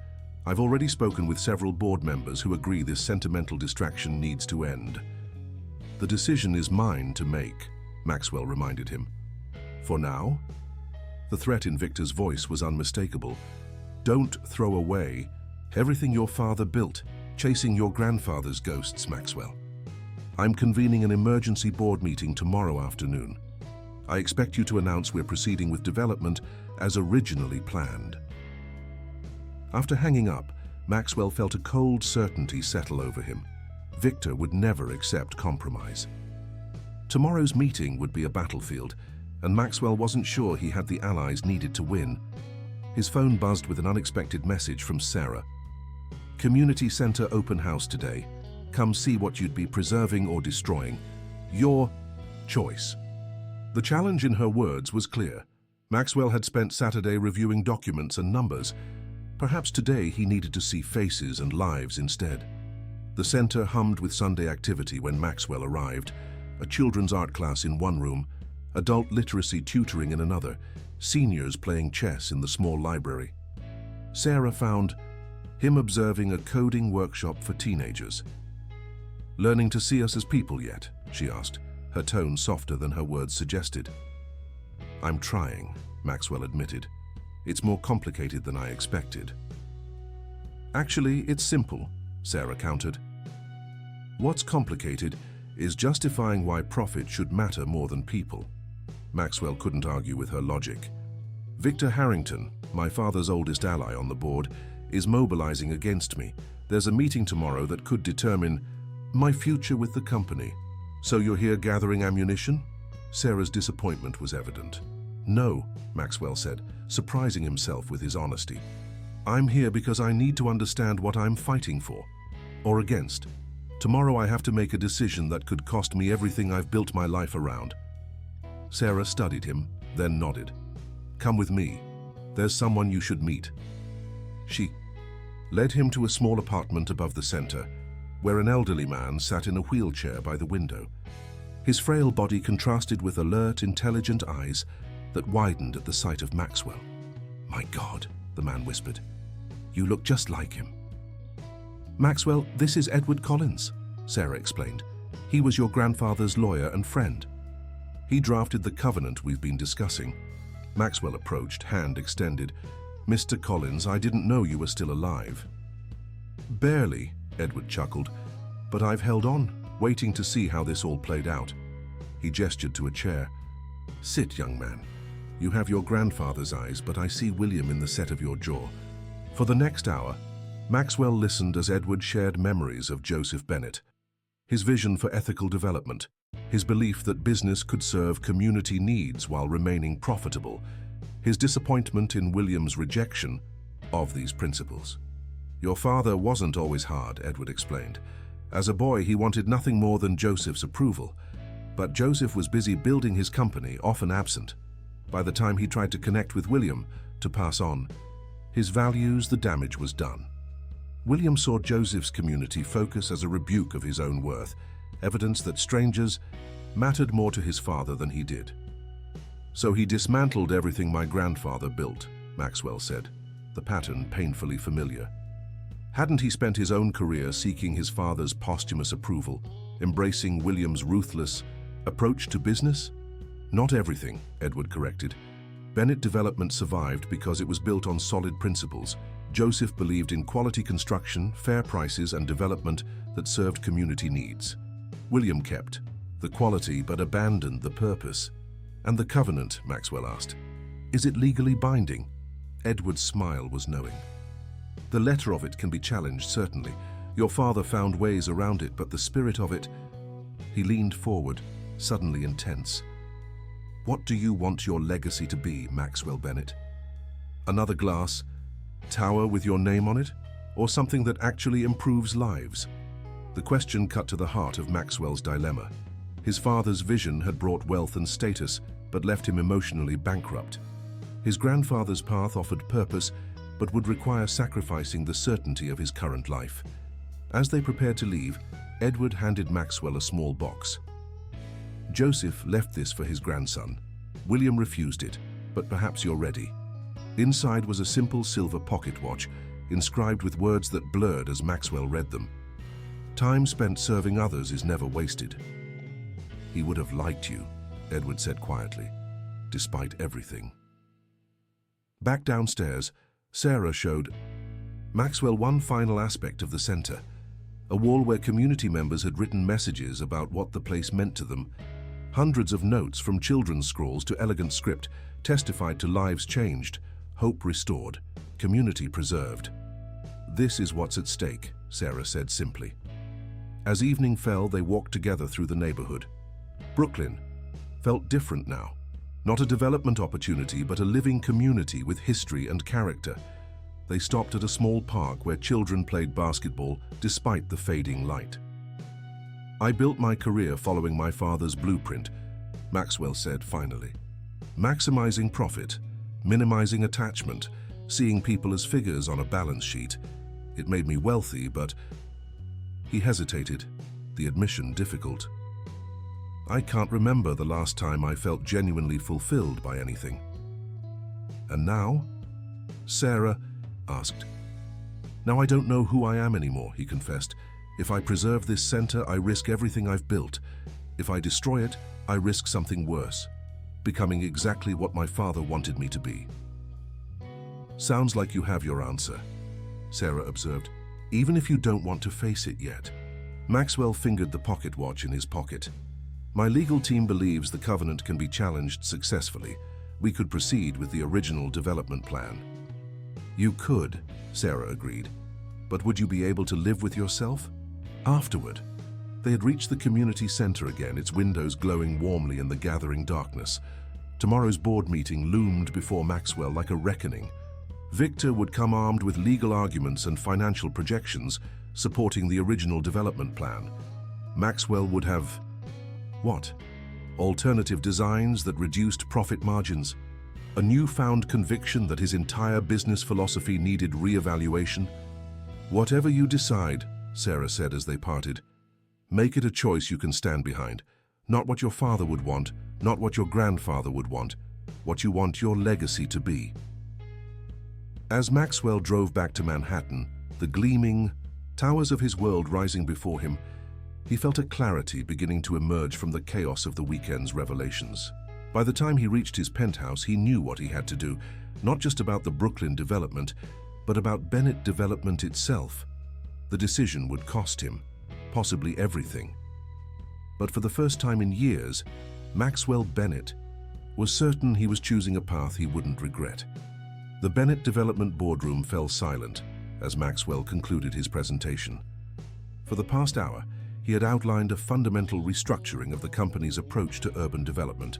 A: I've already spoken with several board members who agree this sentimental distraction needs to end." "The decision is mine to make," Maxwell reminded him. "For now?" The threat in Victor's voice was unmistakable. "Don't throw away everything your father built, chasing your grandfather's ghosts, Maxwell. I'm convening an emergency board meeting tomorrow afternoon. I expect you to announce we're proceeding with development as originally planned." After hanging up, Maxwell felt a cold certainty settle over him. Victor would never accept compromise. Tomorrow's meeting would be a battlefield, and Maxwell wasn't sure he had the allies needed to win. His phone buzzed with an unexpected message from Sarah. "Community Center open house today. Come see what you'd be preserving or destroying. Your choice." The challenge in her words was clear. Maxwell had spent Saturday reviewing documents and numbers. Perhaps today he needed to see faces and lives instead. The center hummed with Sunday activity when Maxwell arrived. A children's art class in one room, adult literacy tutoring in another, seniors playing chess in the small library. Sarah found him observing a coding workshop for teenagers. "Learning to see us as people yet?" she asked, her tone softer than her words suggested. "I'm trying," Maxwell admitted. "It's more complicated than I expected." "Actually, it's simple," Sarah countered. "What's complicated is justifying why profit should matter more than people." Maxwell couldn't argue with her logic. "Victor Harrington, my father's oldest ally on the board, is mobilizing against me. There's a meeting tomorrow that could determine my future with the company." "So you're here gathering ammunition?" Sarah's disappointment was evident. "No," Maxwell said, surprising himself with his honesty. "I'm here because I need to understand what I'm fighting for, or against. Tomorrow I have to make a decision that could cost me everything I've built my life around." Sarah studied him, then nodded. "Come with me. There's someone you should meet." She led him to a small apartment above the center, where an elderly man sat in a wheelchair by the window. His frail body contrasted with alert, intelligent eyes that widened at the sight of Maxwell. "My God," the man whispered. "You look just like him." "Maxwell, this is Edward Collins," Sarah explained. "He was your grandfather's lawyer and friend. He drafted the covenant we've been discussing." Maxwell approached, hand extended. "Mr. Collins, I didn't know you were still alive." "Barely," Edward chuckled, "but I've held on, waiting to see how this all played out." He gestured to a chair. "Sit, young man. You have your grandfather's eyes, but I see William in the set of your jaw." For the next hour, Maxwell listened as Edward shared memories of Joseph Bennett, his vision for ethical development, his belief that business could serve community needs while remaining profitable, his disappointment in William's rejection of these principles. "Your father wasn't always hard," Edward explained. "As a boy, he wanted nothing more than Joseph's approval. But Joseph was busy building his company, often absent. By the time he tried to connect with William, to pass on his values, the damage was done." William saw Joseph's community focus as a rebuke of his own worth, evidence that strangers mattered more to his father than he did. "So he dismantled everything my grandfather built," Maxwell said, the pattern painfully familiar. Hadn't he spent his own career seeking his father's posthumous approval, embracing William's ruthless approach to business? "Not everything," Edward corrected. "Bennett Development survived because it was built on solid principles. Joseph believed in quality construction, fair prices, and development that served community needs. William kept the quality but abandoned the purpose." "And the covenant?" Maxwell asked. "Is it legally binding?" Edward's smile was knowing. "The letter of it can be challenged, certainly. Your father found ways around it, but the spirit of it—" He leaned forward, suddenly intense. "What do you want your legacy to be, Maxwell Bennett? Another glass tower with your name on it? Or something that actually improves lives?" The question cut to the heart of Maxwell's dilemma. His father's vision had brought wealth and status, but left him emotionally bankrupt. His grandfather's path offered purpose, but would require sacrificing the certainty of his current life. As they prepared to leave, Edward handed Maxwell a small box. "Joseph left this for his grandson. William refused it, but perhaps you're ready." Inside was a simple silver pocket watch, inscribed with words that blurred as Maxwell read them. "Time spent serving others is never wasted." "He would have liked you," Edward said quietly, "despite everything." Back downstairs, Sarah showed Maxwell one final aspect of the center, a wall where community members had written messages about what the place meant to them. Hundreds of notes, from children's scrawls to elegant script, testified to lives changed, hope restored, community preserved. "This is what's at stake," Sarah said simply. As evening fell, they walked together through the neighborhood. Brooklyn felt different now. Not a development opportunity, but a living community with history and character. They stopped at a small park where children played basketball despite the fading light. "I built my career following my father's blueprint," Maxwell said finally. "Maximizing profit, minimizing attachment, seeing people as figures on a balance sheet. It made me wealthy, but..." He hesitated, the admission difficult. I can't remember the last time I felt genuinely fulfilled by anything. And now? Sarah asked. Now I don't know who I am anymore, he confessed. If I preserve this center, I risk everything I've built. If I destroy it, I risk something worse, becoming exactly what my father wanted me to be. Sounds like you have your answer, Sarah observed, even if you don't want to face it yet. Maxwell fingered the pocket watch in his pocket. My legal team believes the covenant can be challenged successfully. We could proceed with the original development plan. You could, Sarah agreed. But would you be able to live with yourself? Afterward, they had reached the community center again, its windows glowing warmly in the gathering darkness. Tomorrow's board meeting loomed before Maxwell like a reckoning. Victor would come armed with legal arguments and financial projections supporting the original development plan. Maxwell would have... what? Alternative designs that reduced profit margins? A newfound conviction that his entire business philosophy needed re-evaluation? Whatever you decide, Sarah said as they parted, make it a choice you can stand behind. Not what your father would want, not what your grandfather would want, what you want your legacy to be. As Maxwell drove back to Manhattan, the gleaming towers of his world rising before him, he felt a clarity beginning to emerge from the chaos of the weekend's revelations. By the time he reached his penthouse, he knew what he had to do, not just about the Brooklyn development, but about Bennett development itself. The decision would cost him, possibly everything. But for the first time in years, Maxwell Bennett was certain he was choosing a path he wouldn't regret. The Bennett Development boardroom fell silent as Maxwell concluded his presentation. For the past hour, he had outlined a fundamental restructuring of the company's approach to urban development,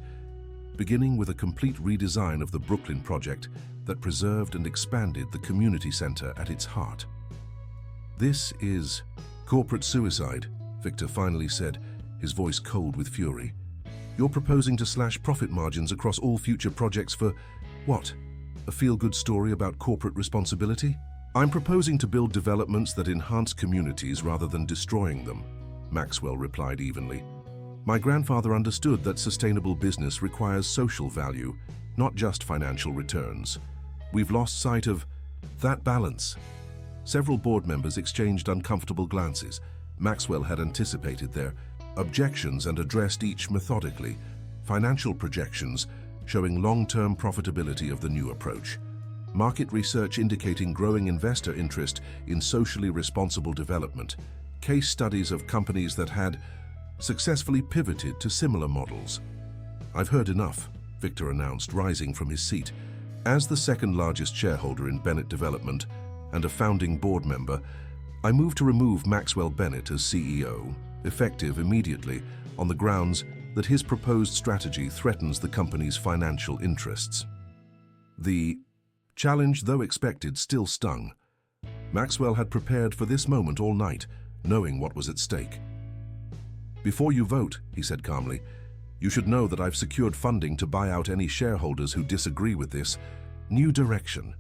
A: beginning with a complete redesign of the Brooklyn project that preserved and expanded the community center at its heart. This is corporate suicide, Victor finally said, his voice cold with fury. You're proposing to slash profit margins across all future projects for, what? A feel-good story about corporate responsibility? I'm proposing to build developments that enhance communities rather than destroying them, Maxwell replied evenly. My grandfather understood that sustainable business requires social value, not just financial returns. We've lost sight of that balance. Several board members exchanged uncomfortable glances. Maxwell had anticipated their objections and addressed each methodically, financial projections showing long-term profitability of the new approach. Market research indicating growing investor interest in socially responsible development, case studies of companies that had successfully pivoted to similar models. I've heard enough, Victor announced, rising from his seat. As the second-largest shareholder in Bennett Development and a founding board member, I move to remove Maxwell Bennett as CEO, effective immediately, on the grounds that his proposed strategy threatens the company's financial interests. The challenge, though expected, still stung. Maxwell had prepared for this moment all night, knowing what was at stake. Before you vote, he said calmly, you should know that I've secured funding to buy out any shareholders who disagree with this new direction.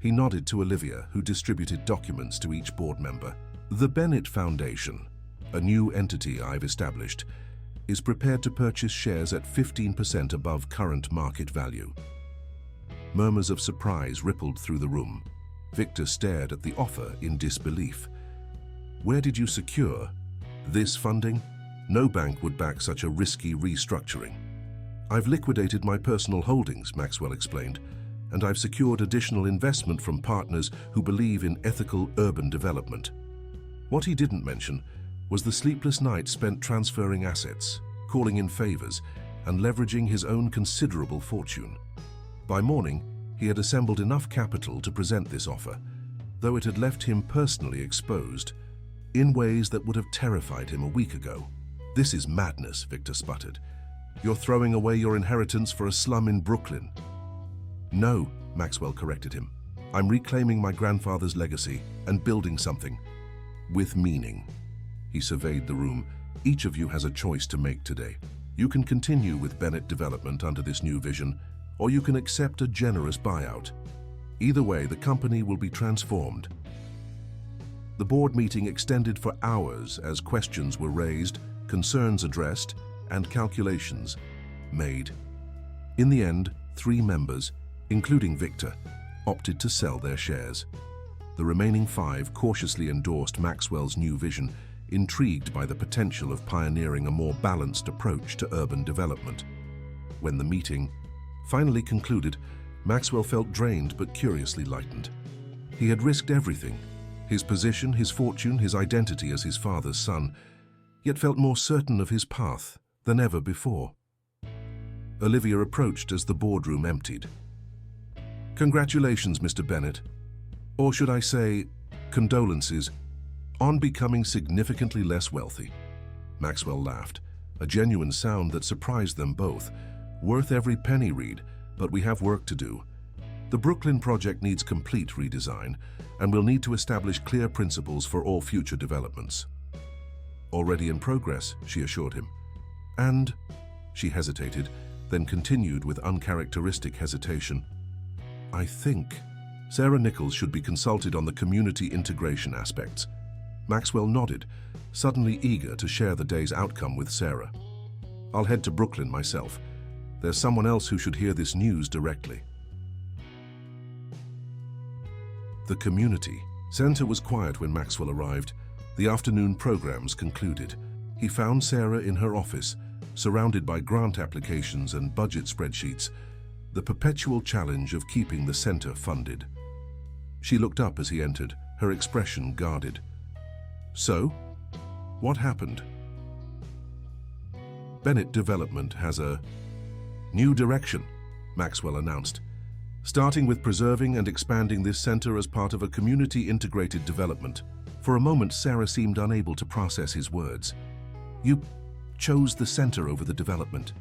A: He nodded to Olivia, who distributed documents to each board member. The Bennett Foundation, a new entity I've established, is prepared to purchase shares at 15% above current market value. Murmurs of surprise rippled through the room. Victor stared at the offer in disbelief. Where did you secure this funding? No bank would back such a risky restructuring. I've liquidated my personal holdings, Maxwell explained, and I've secured additional investment from partners who believe in ethical urban development. What he didn't mention was the sleepless nights spent transferring assets, calling in favors, and leveraging his own considerable fortune. By morning, he had assembled enough capital to present this offer, though it had left him personally exposed in ways that would have terrified him a week ago. This is madness, Victor sputtered. You're throwing away your inheritance for a slum in Brooklyn. No, Maxwell corrected him. I'm reclaiming my grandfather's legacy and building something with meaning. He surveyed the room. Each of you has a choice to make today. You can continue with Bennett Development under this new vision, or you can accept a generous buyout. Either way, the company will be transformed. The board meeting extended for hours as questions were raised, concerns addressed, and calculations made. In the end, 3 members, including Victor, opted to sell their shares. The remaining 5 cautiously endorsed Maxwell's new vision, intrigued by the potential of pioneering a more balanced approach to urban development. When the meeting finally concluded, Maxwell felt drained but curiously lightened. He had risked everything: his position, his fortune, his identity as his father's son, yet felt more certain of his path than ever before. Olivia approached as the boardroom emptied. "Congratulations, Mr. Bennett. Or should I say, condolences, on becoming significantly less wealthy." Maxwell laughed, a genuine sound that surprised them both. "Worth every penny, Reed, but we have work to do. The Brooklyn project needs complete redesign, and we'll need to establish clear principles for all future developments." "Already in progress," she assured him. "And," she hesitated, then continued with uncharacteristic hesitation, "I think Sarah Nichols should be consulted on the community integration aspects." Maxwell nodded, suddenly eager to share the day's outcome with Sarah. "I'll head to Brooklyn myself. There's someone else who should hear this news directly." The community center was quiet when Maxwell arrived. The afternoon programs concluded. He found Sarah in her office, surrounded by grant applications and budget spreadsheets, the perpetual challenge of keeping the center funded. She looked up as he entered, her expression guarded. "So, what happened?" "Bennett Development has a new direction," Maxwell announced, "starting with preserving and expanding this center as part of a community-integrated development." For a moment, Sarah seemed unable to process his words. "You chose the center over the development."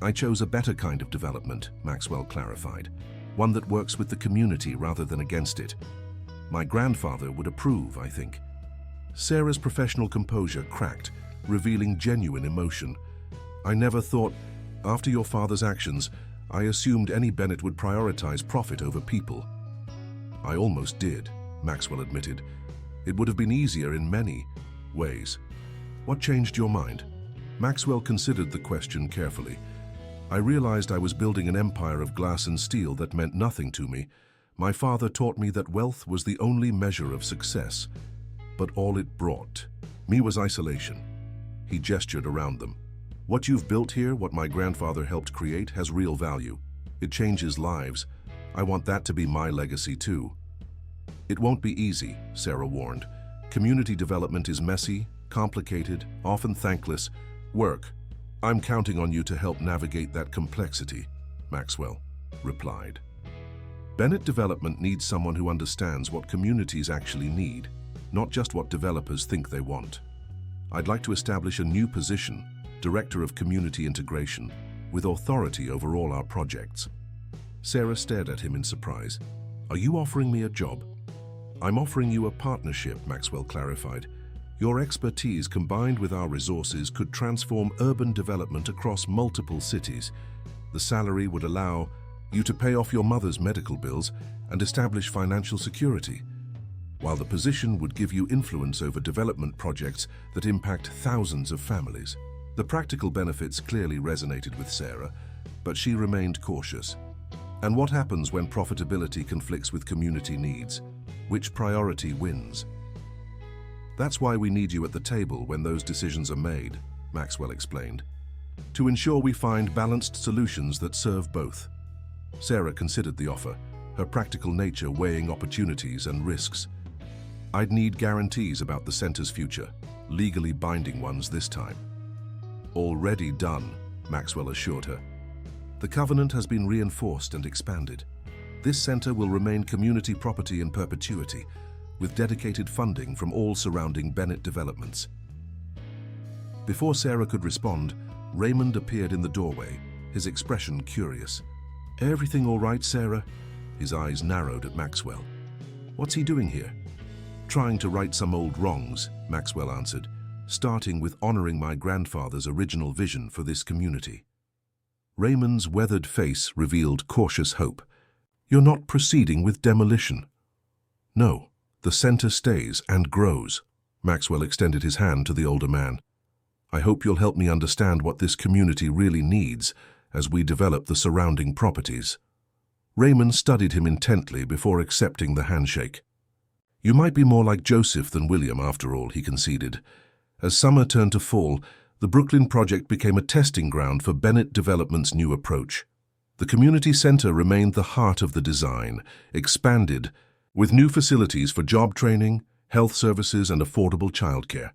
A: "I chose a better kind of development," Maxwell clarified, "one that works with the community rather than against it. My grandfather would approve, I think." Sarah's professional composure cracked, revealing genuine emotion. "I never thought, after your father's actions, I assumed any Bennett would prioritize profit over people." "I almost did," Maxwell admitted. "It would have been easier in many ways." "What changed your mind?" Maxwell considered the question carefully. "I realized I was building an empire of glass and steel that meant nothing to me. My father taught me that wealth was the only measure of success. But all it brought me was isolation." He gestured around them. "What you've built here, what my grandfather helped create, has real value. It changes lives. I want that to be my legacy too." "It won't be easy," Sarah warned. "Community development is messy, complicated, often thankless work. I'm counting on you to help navigate that complexity," Maxwell replied. "Bennett Development needs someone who understands what communities actually need, not just what developers think they want. I'd like to establish a new position, Director of Community Integration, with authority over all our projects." Sarah stared at him in surprise. "Are you offering me a job?" "I'm offering you a partnership," Maxwell clarified. "Your expertise combined with our resources could transform urban development across multiple cities. The salary would allow you to pay off your mother's medical bills and establish financial security, while the position would give you influence over development projects that impact thousands of families." The practical benefits clearly resonated with Sarah, but she remained cautious. "And what happens when profitability conflicts with community needs? Which priority wins?" "That's why we need you at the table when those decisions are made," Maxwell explained, "to ensure we find balanced solutions that serve both." Sarah considered the offer, her practical nature weighing opportunities and risks. "I'd need guarantees about the center's future, legally binding ones this time." "Already done," Maxwell assured her. "The covenant has been reinforced and expanded. This center will remain community property in perpetuity, with dedicated funding from all surrounding Bennett developments." Before Sarah could respond, Raymond appeared in the doorway, his expression curious. "Everything all right, Sarah?" His eyes narrowed at Maxwell. "What's he doing here?" "Trying to right some old wrongs," Maxwell answered, "starting with honoring my grandfather's original vision for this community." Raymond's weathered face revealed cautious hope. "You're not proceeding with demolition?" "No, the center stays and grows." Maxwell extended his hand to the older man. I hope you'll help me understand what this community really needs as we develop the surrounding properties." Raymond studied him intently before accepting the handshake. "You might be more like Joseph than William, after all," he conceded. As summer turned to fall, the Brooklyn project became a testing ground for Bennett Development's new approach. The community center remained the heart of the design, expanded with new facilities for job training, health services, and affordable childcare.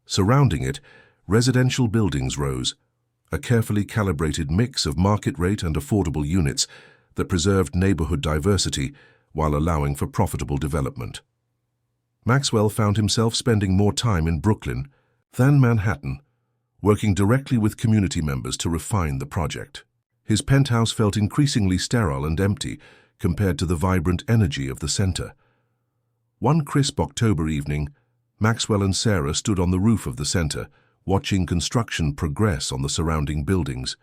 A: Surrounding it, residential buildings rose, a carefully calibrated mix of market-rate and affordable units that preserved neighborhood diversity while allowing for profitable development. Maxwell found himself spending more time in Brooklyn than Manhattan, working directly with community members to refine the project. His penthouse felt increasingly sterile and empty compared to the vibrant energy of the center. One crisp October evening, Maxwell and Sarah stood on the roof of the center, watching construction progress on the surrounding buildings.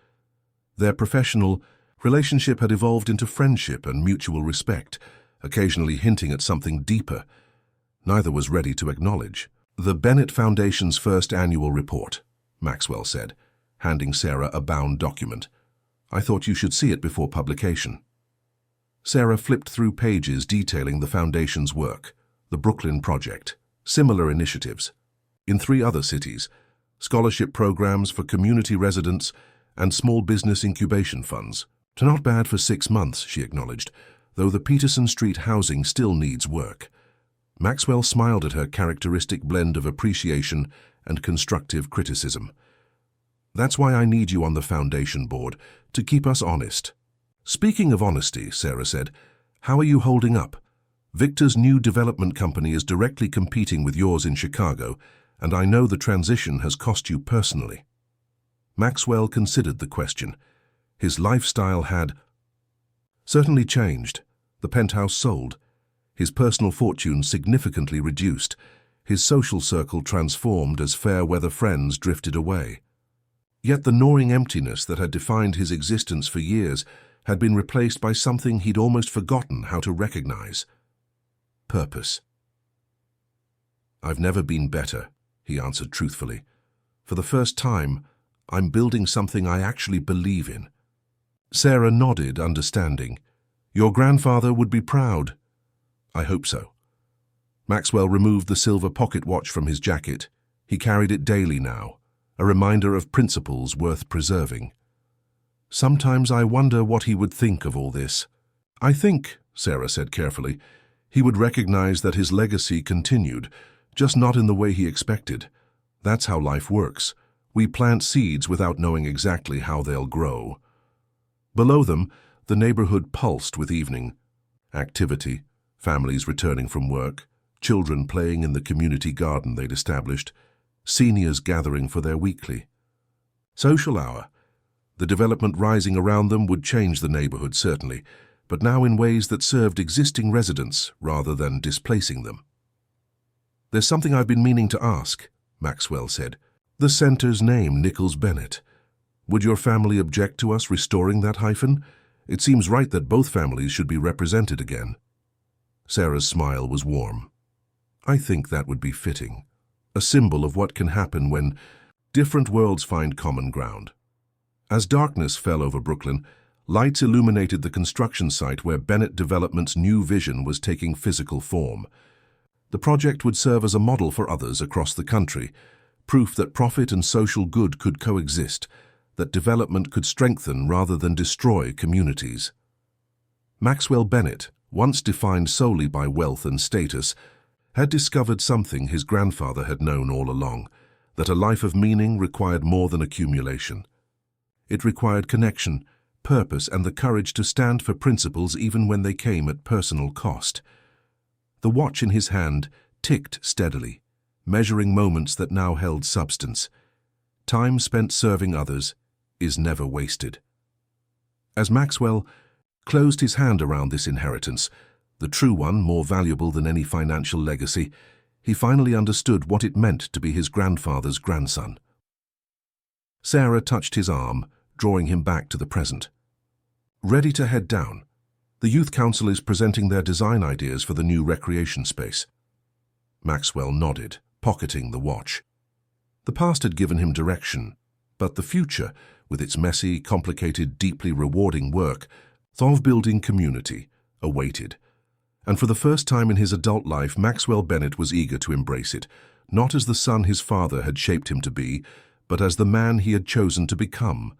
A: Their professional relationship had evolved into friendship and mutual respect, occasionally hinting at something deeper. Neither was ready to acknowledge. "The Bennett Foundation's first annual report," Maxwell said, handing Sarah a bound document. "I thought you should see it before publication." Sarah flipped through pages detailing the Foundation's work, the Brooklyn Project, similar initiatives in 3 other cities, scholarship programs for community residents, and small business incubation funds. "Not bad for 6 months," she acknowledged, "though the Peterson Street housing still needs work." Maxwell smiled at her characteristic blend of appreciation and constructive criticism. "That's why I need you on the Foundation board, to keep us honest." "Speaking of honesty," Sarah said, "how are you holding up? Victor's new development company is directly competing with yours in Chicago, and I know the transition has cost you personally." Maxwell considered the question. His lifestyle had certainly changed. The penthouse sold. His personal fortune significantly reduced. His social circle transformed as fair-weather friends drifted away. Yet the gnawing emptiness that had defined his existence for years had been replaced by something he'd almost forgotten how to recognize: purpose. "I've never been better," he answered truthfully. "For the first time, I'm building something I actually believe in." Sarah nodded, understanding. "Your grandfather would be proud." "I hope so." Maxwell removed the silver pocket watch from his jacket. He carried it daily now, a reminder of principles worth preserving. "Sometimes I wonder what he would think of all this." "I think," Sarah said carefully, "he would recognize that his legacy continued, just not in the way he expected. That's how life works. We plant seeds without knowing exactly how they'll grow." Below them, the neighborhood pulsed with evening activity, families returning from work, children playing in the community garden they'd established, seniors gathering for their weekly social hour. The development rising around them would change the neighborhood, certainly, but now in ways that served existing residents rather than displacing them. "There's something I've been meaning to ask," Maxwell said. "The center's name, Nichols Bennett. Would your family object to us restoring that hyphen? It seems right that both families should be represented again." Sarah's smile was warm. "I think that would be fitting, a symbol of what can happen when different worlds find common ground." As darkness fell over Brooklyn, lights illuminated the construction site where Bennett Development's new vision was taking physical form. The project would serve as a model for others across the country, proof that profit and social good could coexist, that development could strengthen rather than destroy communities. Maxwell Bennett, once defined solely by wealth and status, had discovered something his grandfather had known all along, that a life of meaning required more than accumulation. It required connection, purpose, and the courage to stand for principles even when they came at personal cost. The watch in his hand ticked steadily, measuring moments that now held substance. Time spent serving others is never wasted. As Maxwell closed his hand around this inheritance, the true one more valuable than any financial legacy, he finally understood what it meant to be his grandfather's grandson. Sarah touched his arm, drawing him back to the present. "Ready to head down? The Youth Council is presenting their design ideas for the new recreation space." Maxwell nodded, pocketing the watch. The past had given him direction, but the future, with its messy, complicated, deeply rewarding work of building community, awaited. And for the first time in his adult life, Maxwell Bennett was eager to embrace it, not as the son his father had shaped him to be, but as the man he had chosen to become.